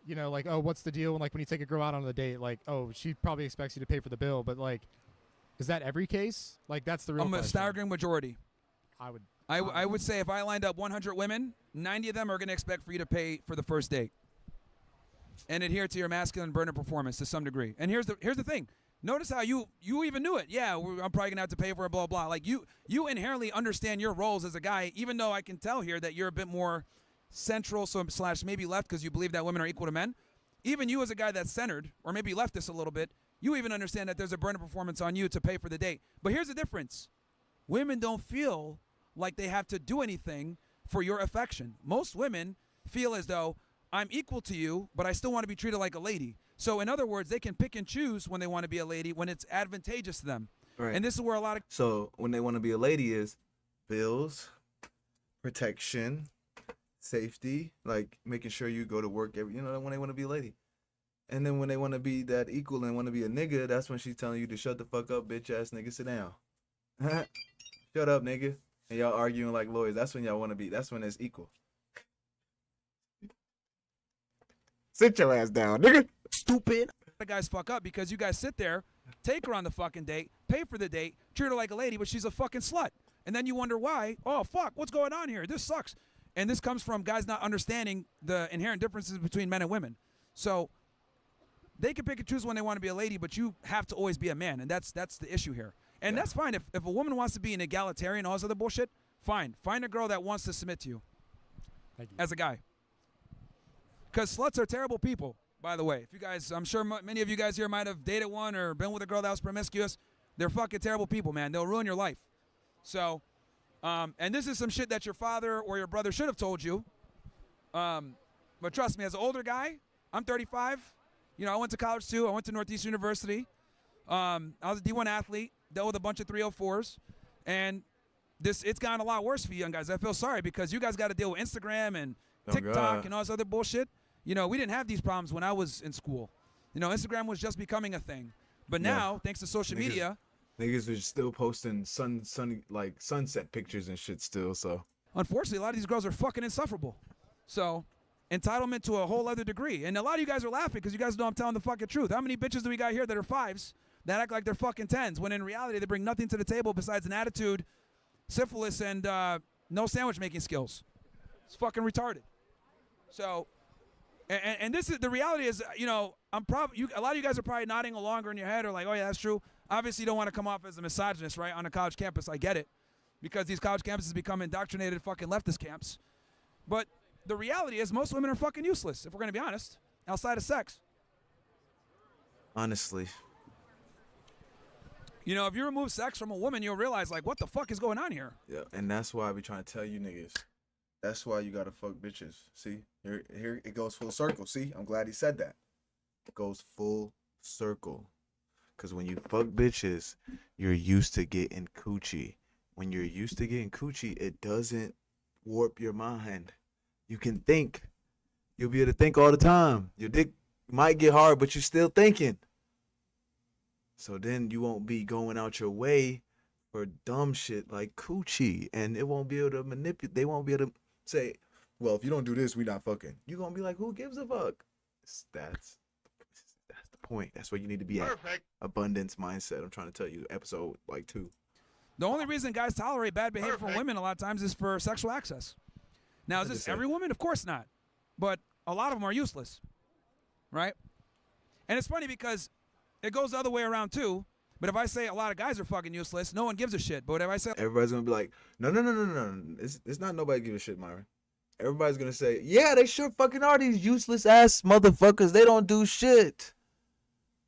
like, oh, what's the deal? Like when you take a girl out on a date, like, oh, she probably expects you to pay for the bill, but like, is that every case? Like that's the real A question. staggering majority. I would say if I lined up 100 women, 90 of them are going to expect for you to pay for the first date and adhere to your masculine burner performance to some degree. And here's the thing. Notice how you even knew it. Yeah, I'm probably going to have to pay for it, blah, blah. Like you inherently understand your roles as a guy, even though I can tell here that you're a bit more central / maybe left because you believe that women are equal to men. Even you as a guy that's centered or maybe leftist a little bit, you even understand that there's a burner performance on you to pay for the date. But here's the difference. Women don't feel like they have to do anything for your affection. Most women feel as though I'm equal to you, but I still want to be treated like a lady. So in other words, they can pick and choose when they want to be a lady when it's advantageous to them. Right. And this is where a lot of So when they want to be a lady is bills, protection, safety, like making sure you go to work when they want to be a lady. And then when they want to be that equal and want to be a nigga, that's when she's telling you to shut the fuck up, bitch ass nigga, sit down. Shut up, nigga. And y'all arguing like lawyers. That's when y'all want to be. That's when it's equal. Sit your ass down, nigga. stupid guys fuck up because you guys sit there, take her on the fucking date, pay for the date, treat her like a lady, but she's a fucking slut. And then you wonder why. Oh, fuck, what's going on here? This sucks. And this comes from guys not understanding the inherent differences between men and women. So they can pick and choose when they want to be a lady, but you have to always be a man, and that's the issue here. And that's fine. If a woman wants to be an egalitarian, all this other bullshit, fine. Find a girl that wants to submit to you. Thank you. As a guy. Because sluts are terrible people, by the way. If you guys, I'm sure many of you guys here might have dated one or been with a girl that was promiscuous. They're fucking terrible people, man. They'll ruin your life. So, and this is some shit that your father or your brother should have told you. But trust me, as an older guy, I'm 35. You know, I went to college too. I went to Northeast University. I was a D1 athlete, dealt with a bunch of 304s, and it's gotten a lot worse for you young guys. I feel sorry because you guys got to deal with Instagram and TikTok and all this other bullshit. You know, we didn't have these problems when I was in school. You know, Instagram was just becoming a thing. But now, thanks to social media, niggas are still posting sunset pictures and shit still. So unfortunately, a lot of these girls are fucking insufferable. So entitlement to a whole other degree. And a lot of you guys are laughing because you guys know I'm telling the fucking truth. How many bitches do we got here that are 5s that act like they're fucking 10s when in reality they bring nothing to the table besides an attitude, syphilis, and no sandwich making skills? It's fucking retarded. So, and this is the reality is, you know, a lot of you guys are probably nodding along or in your head or like, oh yeah, that's true. Obviously, you don't want to come off as a misogynist, right, on a college campus. I get it, because these college campuses become indoctrinated fucking leftist camps. But the reality is most women are fucking useless, if we're going to be honest, outside of sex. Honestly. You know, if you remove sex from a woman, you'll realize, like, what the fuck is going on here? Yeah, and that's why I be trying to tell you niggas. That's why you got to fuck bitches. See? Here it goes full circle. See? I'm glad he said that. It goes full circle. Because when you fuck bitches, you're used to getting coochie. When you're used to getting coochie, it doesn't warp your mind. You can think. You'll be able to think all the time. Your dick might get hard, but you're still thinking. So then you won't be going out your way for dumb shit like coochie. And it won't be able to manipulate. They won't be able to say, well, if you don't do this, we not fucking. You're going to be like, who gives a fuck? That's the point. That's where you need to be at. Abundance mindset. I'm trying to tell you, episode like 2. The only reason guys tolerate bad behavior from women a lot of times is for sexual access. Now, is this every woman? Of course not. But a lot of them are useless, right? And it's funny because it goes the other way around too. But if I say a lot of guys are fucking useless, no one gives a shit. But if I say everybody's going to be like, no. It's not nobody give a shit, Myron. Everybody's going to say, yeah, they sure fucking are, these useless ass motherfuckers. They don't do shit.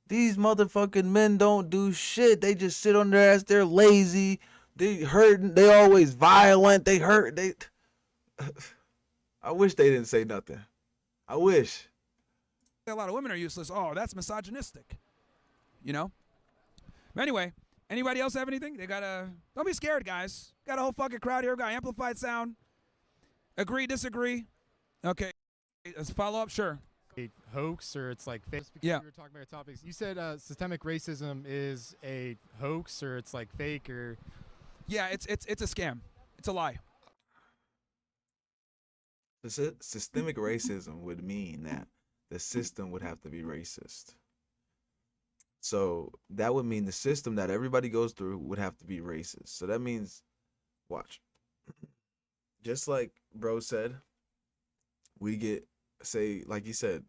These motherfucking men don't do shit. They just sit on their ass. They're lazy. They hurt. They always violent. They hurt. I wish they didn't say nothing. I wish. A lot of women are useless. Oh, that's misogynistic. You know? But anyway, anybody else have anything? Don't be scared, guys. Got a whole fucking crowd here. Got amplified sound. Agree, disagree? Okay. Let's follow up. Sure. A hoax or it's like fake? Yeah. We were talking about your topics. You said systemic racism is a hoax or it's like fake or. Yeah, it's a scam. It's a lie. Systemic racism would mean that the system would have to be racist. So that would mean the system that everybody goes through would have to be racist. So that means, watch. Just like bro said, we get, say, like he said,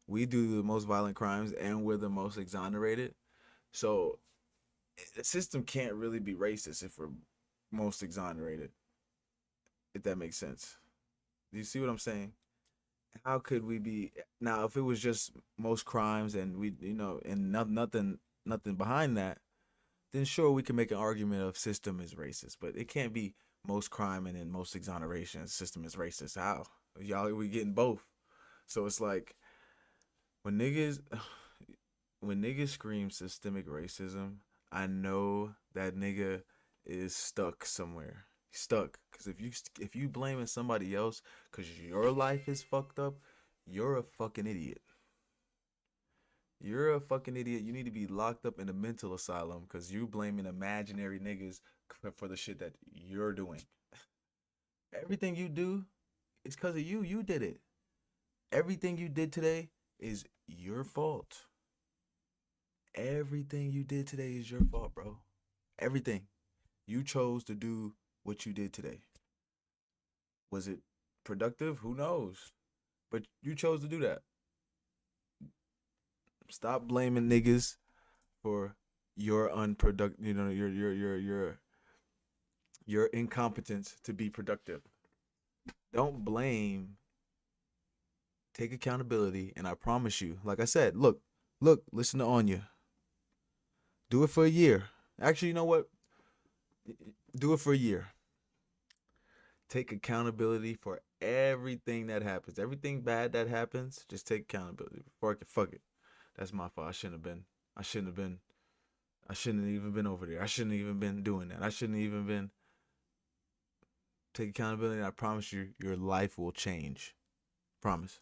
we do the most violent crimes and we're the most exonerated. So the system can't really be racist if we're most exonerated, if that makes sense. Do you see what I'm saying? How could we be now if it was just most crimes and we, you know, and nothing behind that, then sure we can make an argument of system is racist, but it can't be most crime and then most exoneration system is racist. How? Y'all, we getting both. So it's like when niggas scream systemic racism, I know that nigga is stuck somewhere. Stuck, because if you blaming somebody else because your life is fucked up, you're a fucking idiot. You're a fucking idiot. You need to be locked up in a mental asylum because you blaming imaginary niggas for the shit that you're doing. Everything you do is because of you. You did it. Everything you did today is your fault. Everything you did today is your fault, bro. Everything. You chose to do what you did today. Was it productive? Who knows? But you chose to do that. Stop blaming niggas for your unproductive, you know, your incompetence to be productive. Don't blame. Take accountability, and I promise you, like I said, look, listen to Anya. Do it for a year. Actually, you know what? Do it for a year. take accountability for everything that happens. Everything bad that happens, just take accountability. Fuck it. That's my fault. I shouldn't have even been over there. I shouldn't have even been doing that. I shouldn't have even been. Take accountability, and I promise you, your life will change. Promise.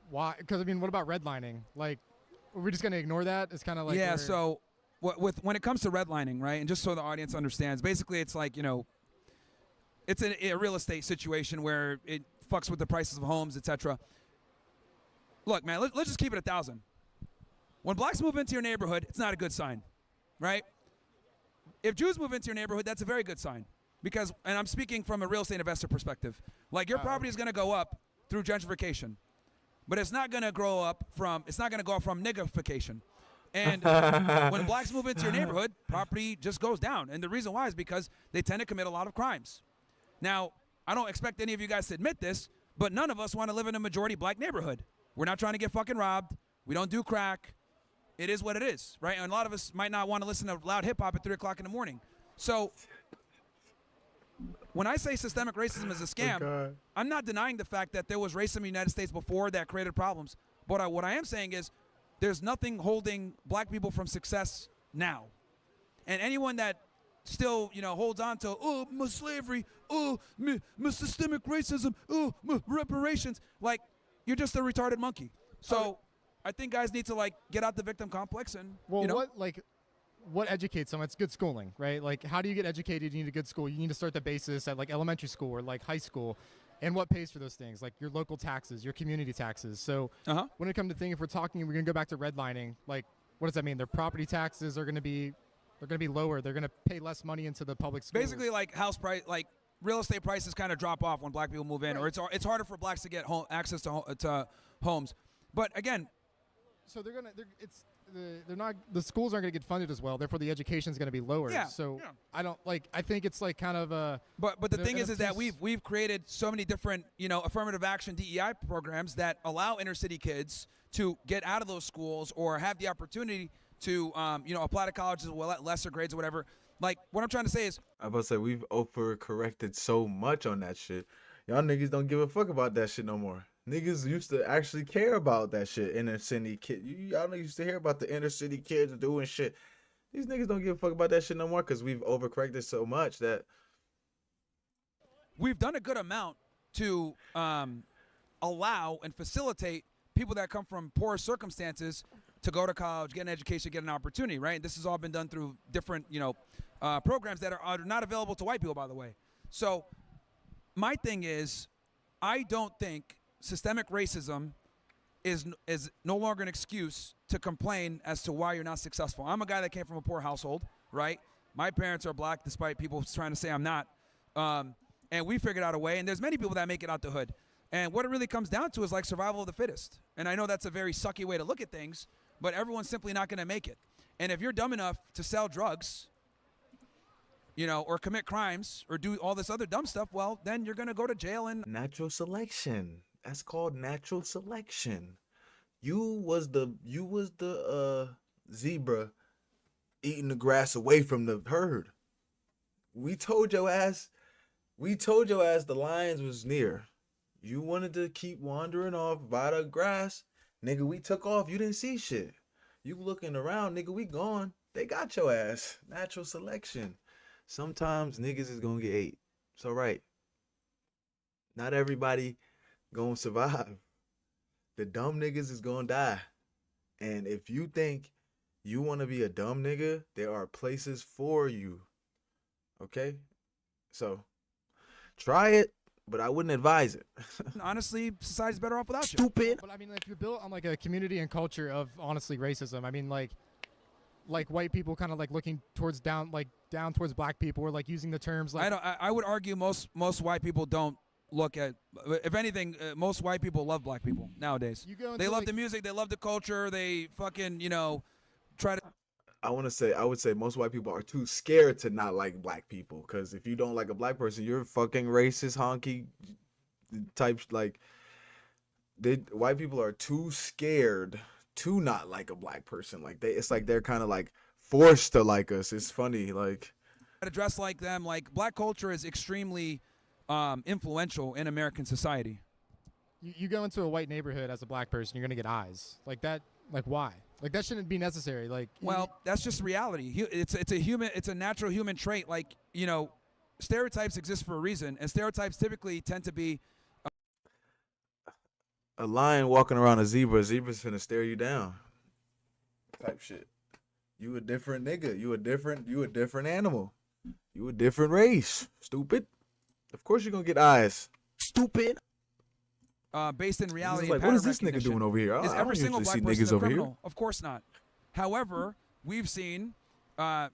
Why? Because I mean, what about redlining? Like, are we just gonna ignore that? It's kind of like yeah. So when it comes to redlining, right? And just so the audience understands, basically, it's like it's a real estate situation where it fucks with the prices of homes, etc. Look, man, let's just keep it 1,000. When blacks move into your neighborhood, it's not a good sign, right? If Jews move into your neighborhood, that's a very good sign. Because, and I'm speaking from a real estate investor perspective, like your property is going to go up through gentrification, but it's not going to go up from niggification. And when blacks move into your neighborhood, property just goes down. And the reason why is because they tend to commit a lot of crimes. Now, I don't expect any of you guys to admit this, but none of us want to live in a majority black neighborhood. We're not trying to get fucking robbed. We don't do crack. It is what it is, right? And a lot of us might not want to listen to loud hip hop at 3 o'clock in the morning. So when I say systemic racism is a scam, I'm not denying the fact that there was racism in the United States before that created problems. But what I am saying is there's nothing holding black people from success now. And anyone that still, holds on to, my slavery, my systemic racism, reparations, like, you're just a retarded monkey. So I think guys need to, get out the victim complex and, what educates someone? It's good schooling, right? Like, how do you get educated? You need a good school. You need to start the basis at elementary school or high school. And what pays for those things? Like your local taxes, your community taxes. So when it comes to things, if we're going to go back to redlining, what does that mean? Their property taxes are going to be lower. They're going to pay less money into the public schools. Basically, house price, real estate prices kind of drop off when black people move in, or it's harder for blacks to get access to homes. But again, so the schools aren't going to get funded as well. Therefore, the education is going to be lower. Yeah. So I don't I think it's kind of a. But the thing is that we've created so many different affirmative action DEI programs that allow inner city kids to get out of those schools or have the opportunity to apply to colleges with lesser grades or whatever. Like, what I'm trying to say is, I'm about to say we've overcorrected so much on that shit. Y'all niggas don't give a fuck about that shit no more. Niggas used to actually care about that shit. Inner city kid, y'all niggas used to hear about the inner city kids doing shit. These niggas don't give a fuck about that shit no more because we've overcorrected so much that we've done a good amount to allow and facilitate people that come from poor circumstances to go to college, get an education, get an opportunity, right? And this has all been done through different, programs that are not available to white people, by the way. So my thing is, I don't think systemic racism is no longer an excuse to complain as to why you're not successful. I'm a guy that came from a poor household, right? My parents are black, despite people trying to say I'm not. And we figured out a way, and there's many people that make it out the hood. And what it really comes down to is survival of the fittest. And I know that's a very sucky way to look at things, but everyone's simply not going to make it. And if you're dumb enough to sell drugs, or commit crimes or do all this other dumb stuff, well, then you're going to go to jail. And natural selection. That's called natural selection. You was the zebra eating the grass away from the herd. We told your ass the lions was near. You wanted to keep wandering off by the grass. Nigga, we took off. You didn't see shit. You looking around, nigga, we gone. They got your ass. Natural selection. Sometimes niggas is gonna get ate. It's all right. Not everybody gonna survive. The dumb niggas is gonna die. And if you think you want to be a dumb nigga, there are places for you. Okay? So, try it, but I wouldn't advise it. Honestly, society's better off without you. Stupid. But I mean, if you're built on a community and culture of honestly racism, I mean, like white people kind of looking towards down towards black people, or using the terms I would argue most white people don't look at. If anything, most white people love black people nowadays. They love the music, they love the culture, they fucking try to. I would say most white people are too scared to not like black people, because if you don't like a black person, you're fucking racist, honky types. White people are too scared to not like a black person. It's like they're kind of forced to like us. It's funny, to dress like them. Black culture is extremely influential in American society. You go into a white neighborhood as a black person, you're gonna get eyes like that. Like why? Like that shouldn't be necessary. Like Well, that's just reality. It's a natural human trait. Like, you know, stereotypes exist for a reason, and stereotypes typically tend to be A lion walking around a zebra's finna stare you down. Type shit. You a different nigga. You a different animal. You a different race. Stupid. Of course you're gonna get eyes. Stupid. based in reality. Like, and what is pattern this nigga recognition. doing over here? Is I every don't single usually black see person niggas a over here. criminal? Of course not. However, we've seen via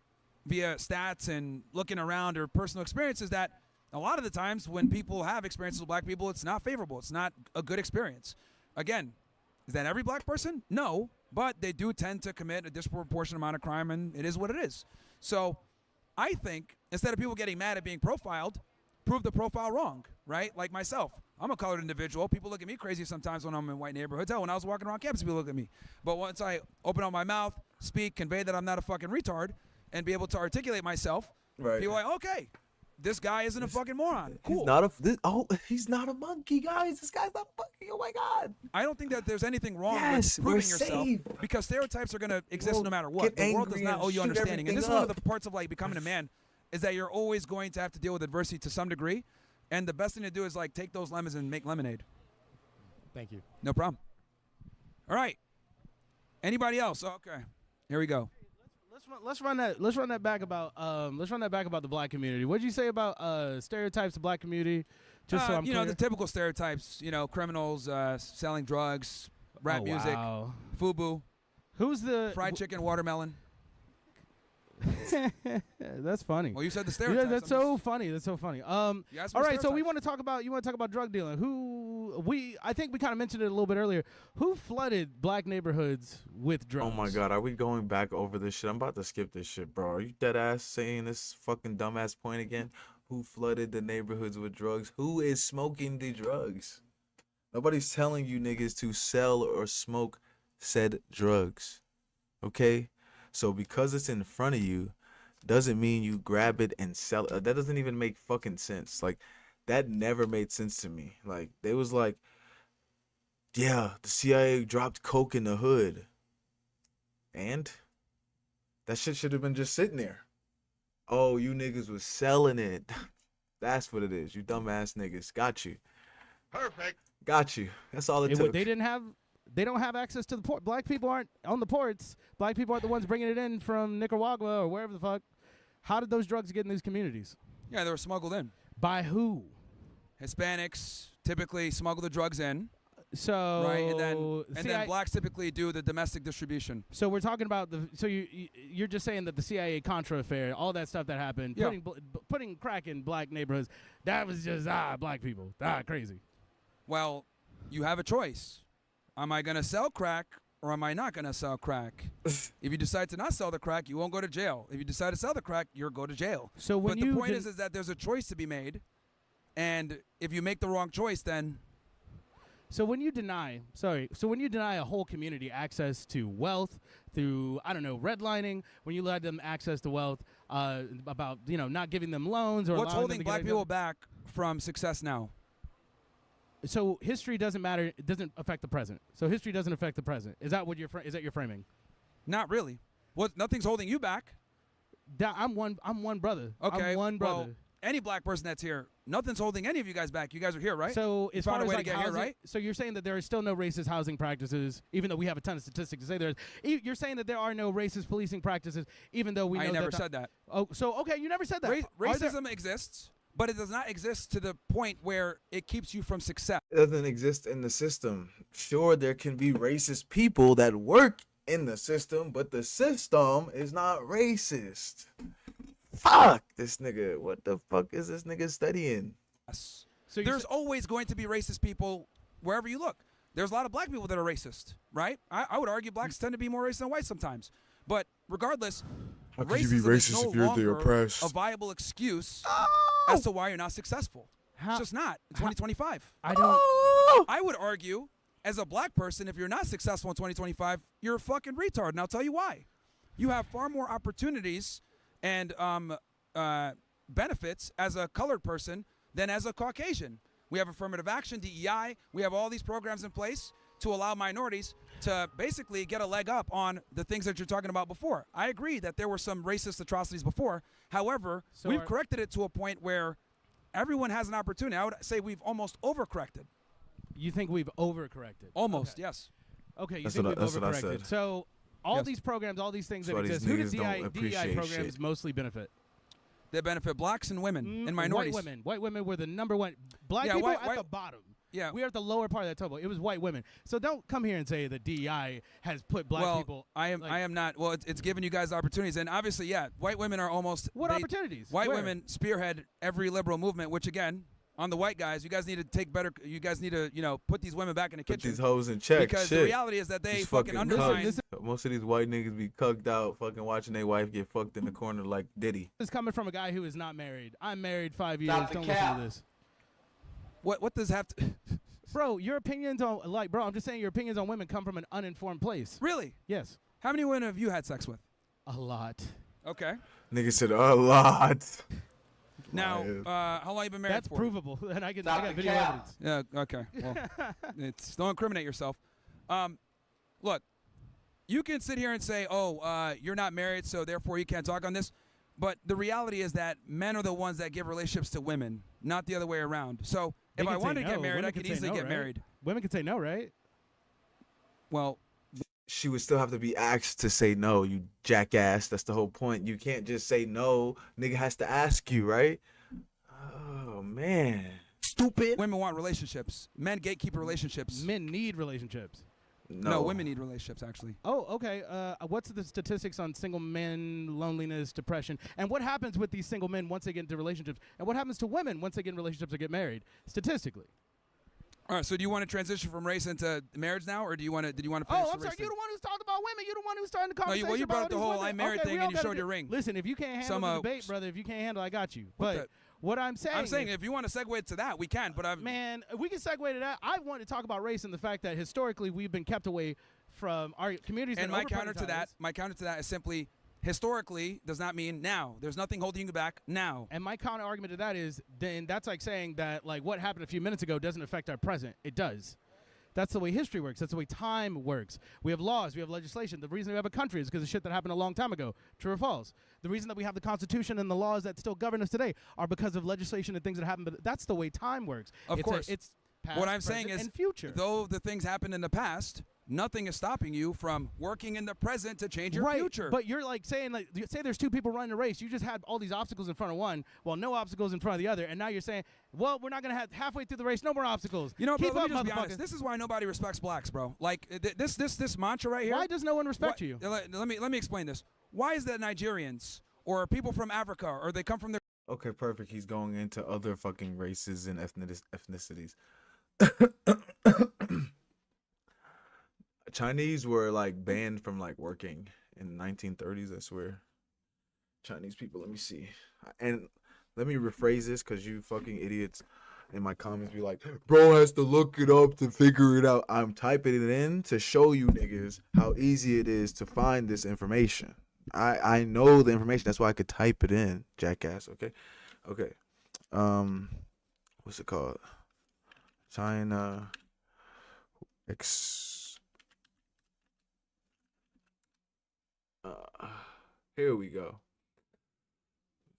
stats and looking around or personal experiences that a lot of the times when people have experiences with black people, it's not favorable. It's not a good experience. Again, is that every black person? No, but they do tend to commit a disproportionate amount of crime, and it is what it is. So I think instead of people getting mad at being profiled, prove the profile wrong, right? Like myself. I'm a colored individual. People look at me crazy sometimes when I'm in white neighborhoods. Hell, when I was walking around campus, people look at me. But once I open up my mouth, speak, convey that I'm not a fucking retard, and be able to articulate myself, people are like, okay, this guy isn't a fucking moron. Cool. He's not a monkey, guys. This guy's not a monkey. Oh my God. I don't think that there's anything wrong Yes, with we're proving yourself safe. because stereotypes are going to exist Well, no matter get what. The world does angry not and owe you shoot understanding. And this is everything one of the up. parts of like becoming a man is that you're always going to have to deal with adversity to some degree. And the best thing to do is like take those lemons and make lemonade. Thank you. No problem. All right. Anybody else? Okay. Here we go. Let's run that back about the black community. What did you say about stereotypes of black community? Just so I'm you know, clear. the typical stereotypes, you know, criminals, selling drugs, rap music, wow. FUBU, Who's the fried chicken, watermelon. That's funny. Well, you said the Yeah, stereotypes. that's so funny. That's so funny. You asked me All right, so we stereotypes. want to talk about drug dealing. I think we kind of mentioned it a little bit earlier. Who flooded black neighborhoods with drugs? Oh my God, are we going back over this shit? I'm about to skip this shit, bro. Are you dead ass saying this fucking dumbass point again? Who flooded the neighborhoods with drugs? Who is smoking the drugs? Nobody's telling you niggas to sell or smoke said drugs. Okay? So because it's in front of you, doesn't mean you grab it and sell it. That doesn't even make fucking sense. Like, that never made sense to me. Like, they was like, yeah, the CIA dropped coke in the hood. And that shit should have been just sitting there. Oh, you niggas was selling it. That's what it is. You dumbass niggas. Got you. Perfect. Got you. That's all it took. They don't have access to the port. Black people aren't on the ports. Black people aren't the ones bringing it in from Nicaragua or wherever the fuck. How did those drugs get in these communities? Yeah, they were smuggled in. By who? Hispanics typically smuggle the drugs in, So right? And then CIA blacks typically do the domestic distribution. So we're talking about you're just saying that the CIA Contra affair, all that stuff that happened, Yeah. putting crack in black neighborhoods, that was just black people, crazy. Well, you have a choice. Am I going to sell crack or am I not going to sell crack? If you decide to not sell the crack, you won't go to jail. If you decide to sell the crack, you'll go to jail. So when but the point is that there's a choice to be made, and if you make the wrong choice, then So when you deny a whole community access to wealth through, I don't know, redlining, when you let them access to wealth, about, not giving them loans or what's allowing them holding to black get people back from success now? So history doesn't matter. It doesn't affect the present. So history doesn't affect the present. Is that what is that your framing? Not really. Nothing's holding you back. I'm one brother. Okay. I'm one brother. Well, any black person that's here, nothing's holding any of you guys back. You guys are here, right? So You as found far a as way to like get here, housing, right? so you're saying that there are still no racist housing practices, even though we have a ton of statistics to say there is. You're saying that there are no racist policing practices, even though we know I never that said that. Oh, so okay, you never said that. Are there- Racism exists, but it does not exist to the point where it keeps you from success. It doesn't exist in the system. Sure, there can be racist people that work in the system, but the system is not racist. Fuck this nigga. What the fuck is this nigga studying? So There's always going to be racist people wherever you look. There's a lot of black people that are racist, right? I would argue blacks tend to be more racist than whites sometimes. But regardless, How could you be racism is racist no if you're the longer oppressed? a viable excuse as to why you're not successful. It's just not. In 2025. I don't. I would argue, as a black person, if you're not successful in 2025, you're a fucking retard, and I'll tell you why. You have far more opportunities and benefits as a colored person than as a Caucasian. We have affirmative action, DEI. We have all these programs in place to allow minorities to basically get a leg up on the things that you're talking about before. I agree that there were some racist atrocities before. However, So we've corrected it to a point where everyone has an opportunity. I would say we've almost overcorrected. You think we've overcorrected? Almost, Okay. yes. Okay, you That's think what I- we've that's what I overcorrected. said. So all Yes. these programs, all these things That's that why these exist, who do niggas don't DEI appreciate programs shit. mostly benefit? They benefit blacks and women and minorities. White women. White women were the number one. Black Yeah, people white- at white- the bottom. Yeah. We are at the lower part of that table. It was white women. So don't come here and say that DEI has put black well, people. I am not. Well, it's giving you guys opportunities, and obviously, yeah, white women are almost. What opportunities? White Where? women spearhead every liberal movement, which again, on the white guys, you guys need to take better. You guys need to, put these women back in the Put kitchen. these hoes in check. Because shit. the reality is that they These fucking undermine. cucks. Most of these white niggas be cucked out, fucking watching their wife get fucked in the corner like Diddy. This is coming from a guy who is not married. I'm married 5 years. Don't listen to this. What does have to? Bro, your opinions on I'm just saying your opinions on women come from an uninformed place. Really? Yes. How many women have you had sex with? A lot. Okay. Nigga said a lot. Now, Liars. how long you been married That's for? provable, and I got video evidence. Yeah. Okay. Well, don't incriminate yourself. Look, you can sit here and say, "Oh, you're not married, so therefore you can't talk on this." But the reality is that men are the ones that give relationships to women, not the other way around. So They if I can say wanted to get no. married, Women I can could say easily no, get right? married. Women can say no, right? Well, She would still have to be asked to say no, you jackass. That's the whole point. You can't just say no. Nigga has to ask you, right? Oh, man. Stupid. women want relationships. Men gatekeep relationships. Men need relationships. No, women need relationships, actually. Oh, okay. What's the statistics on single men, loneliness, depression, and what happens with these single men once they get into relationships, and what happens to women once they get in relationships or get married, statistically? All right. So do you want to transition from race into marriage now, or do you want to? Did you want to? Oh, I'm sorry. You're the one who's talking about women. You're the one who's starting the No, conversation. you brought up about the these whole women. I'm married Okay, thing, we and all you gotta showed do- your ring. Listen, if you can't handle Some, the debate, brother, if you can't handle, I got you. What But what I'm saying, I'm saying if you want to segue to that, we can. But I'm man, we can segue to that. I want to talk about race and the fact that historically we've been kept away from our communities. And that my counter to that, overprioritize. is simply historically does not mean now. There's nothing holding you back now. And my counter argument to that is, then that's like saying that like what happened a few minutes ago doesn't affect our present. It does. That's the way history works. That's the way time works. We have laws. We have legislation. The reason we have a country is because of shit that happened a long time ago. True or false? The reason that we have the Constitution and the laws that still govern us today are because of legislation and things that happened. But that's the way time works. Of course. It's past, What I'm saying present, is, and future. though the things happened in the past, nothing is stopping you from working in the present to change your right, future. But you're like saying, like, say there's two people running a race. You just had all these obstacles in front of one, while no obstacles in front of the other. And now you're saying, well, we're not going to have halfway through the race, no more obstacles. you know, bro, Keep let up, me just be honest. motherfucker. This is why nobody respects blacks, bro. Like this mantra right here. Why does no one respect you? Let me explain this. Why is that Nigerians or people from Africa or they come from their Okay, perfect. He's going into other fucking races and ethnicities. Chinese were like banned from like working in the 1930s, I swear. Chinese people, let me see. And let me rephrase this because you fucking idiots in my comments be like, bro has to look it up to figure it out. I'm typing it in to show you niggas how easy it is to find this information. I know the information. That's why I could type it in, jackass. Okay. What's it called? China here we go.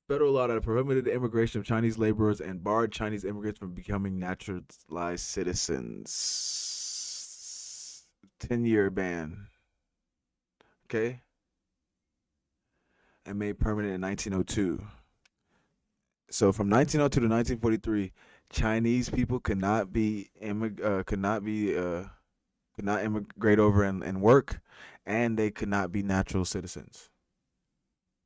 Federal law that prohibited the immigration of Chinese laborers and barred Chinese immigrants from becoming naturalized citizens. 10-year ban. Okay? And made permanent in 1902. So from 1902 to 1943, Chinese people could not immigrate over and work, and they could not be natural citizens.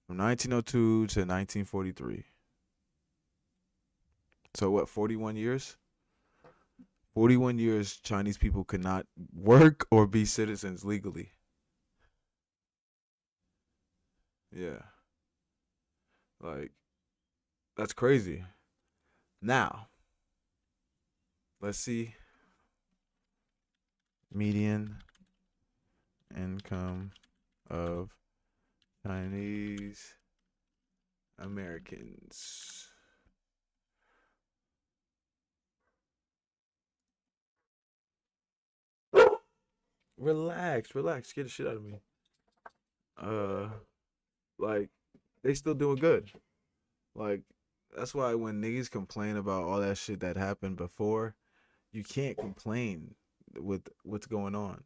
From 1902 to 1943. So what, 41 years? 41 years Chinese people could not work or be citizens legally. Yeah. Like, that's crazy. Now, let's see. Median income of Chinese Americans. Relax. Get the shit out of me. Like, they still doing good. Like, that's why when niggas complain about all that shit that happened before, you can't complain with what's going on.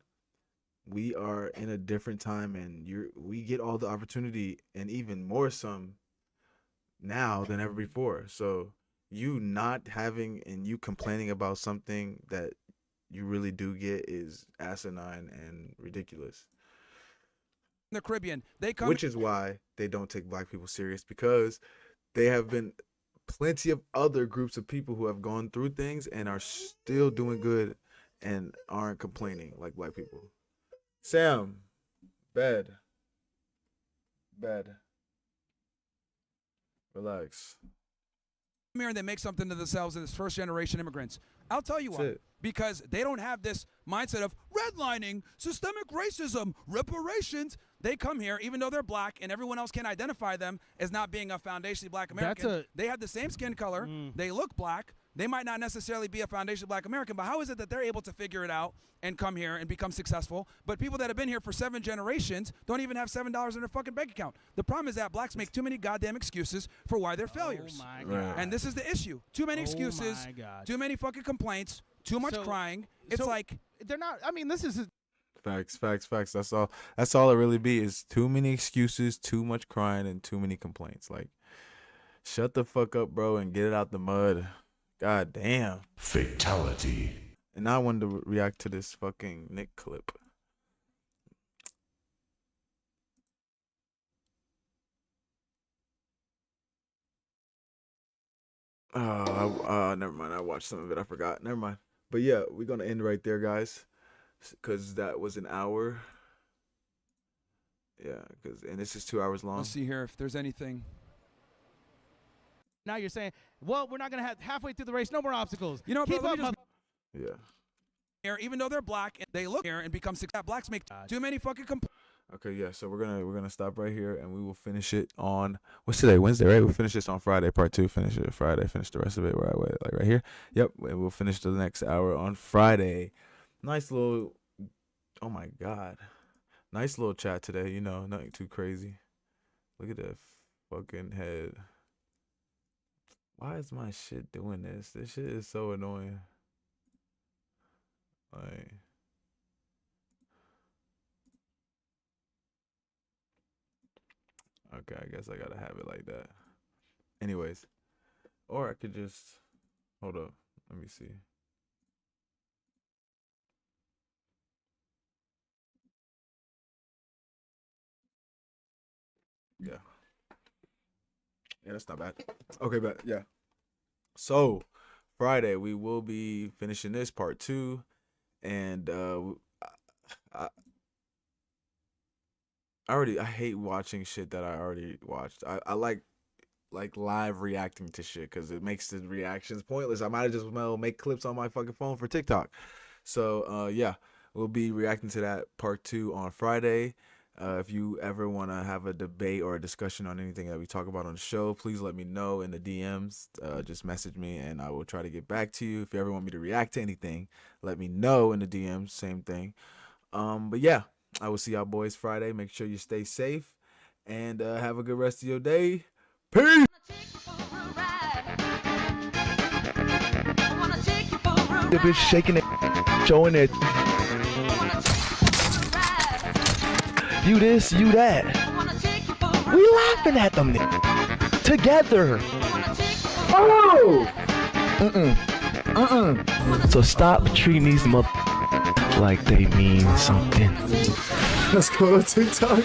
We are in a different time, and we get all the opportunity, and even more some now than ever before. So you not having and you complaining about something that you really do get is asinine and ridiculous. The Caribbean, they come, which is why they don't take black people serious, because they have been plenty of other groups of people who have gone through things and are still doing good and aren't complaining like black people. Sam, bed. Relax. here and they make something to themselves as first generation immigrants. I'll tell you why. Because they don't have this mindset of redlining, systemic racism, reparations. They come here, even though they're black, and everyone else can identify them as not being a foundationally black American. They have the same skin color. They look black. They might not necessarily be a foundationally black American, but how is it that they're able to figure it out and come here and become successful? But people that have been here for 7 generations don't even have $7 in their fucking bank account. The problem is that blacks make too many goddamn excuses for why they're failures. Oh my God. And this is the issue. Too many excuses, too many fucking complaints, too much crying. It's like they're not. I mean, this is facts. That's all. That's all it really be is too many excuses, too much crying, and too many complaints. Like, shut the fuck up, bro, and get it out the mud. God damn. Fatality. And now I wanted to react to this fucking Nick clip. Never mind. I watched some of it. I forgot. Never mind. But yeah, we're gonna end right there, guys, because that was an hour. Yeah, and this is 2 hours long. Let's see here if there's anything. Now you're saying, well, we're not gonna have halfway through the race, no more obstacles. You know, keep bro, up, yeah. Here, even though they're black, and they look here and become successful. Blacks make too many fucking complaints. Okay, yeah. So we're gonna stop right here, and we will finish it on what's today? Wednesday, right? We'll finish this on Friday, part 2. Finish it Friday. Finish the rest of it right here. Yep. And we'll finish the next hour on Friday. Nice little. Oh my God. Nice little chat today. You know, nothing too crazy. Look at that fucking head. Why is my shit doing this? This shit is so annoying. Like. Okay, I guess I gotta have it like that. Anyways. Or I could just hold up. Let me see. Yeah. Yeah, that's not bad. Okay, but yeah. So Friday we will be finishing this part 2, and I hate watching shit that I already watched. I like live reacting to shit because it makes the reactions pointless. I might just make clips on my fucking phone for TikTok. So yeah, we'll be reacting to that part 2 on Friday. If you ever want to have a debate or a discussion on anything that we talk about on the show, please let me know in the DMs. Just message me and I will try to get back to you. If you ever want me to react to anything, let me know in the DMs. Same thing. But yeah, I will see y'all boys Friday. Make sure you stay safe and have a good rest of your day. Peace. The bitch shaking it, showing it. You this, you that. We laughing at them together. Oh! So stop treating these like they mean something. Let's go to TikTok.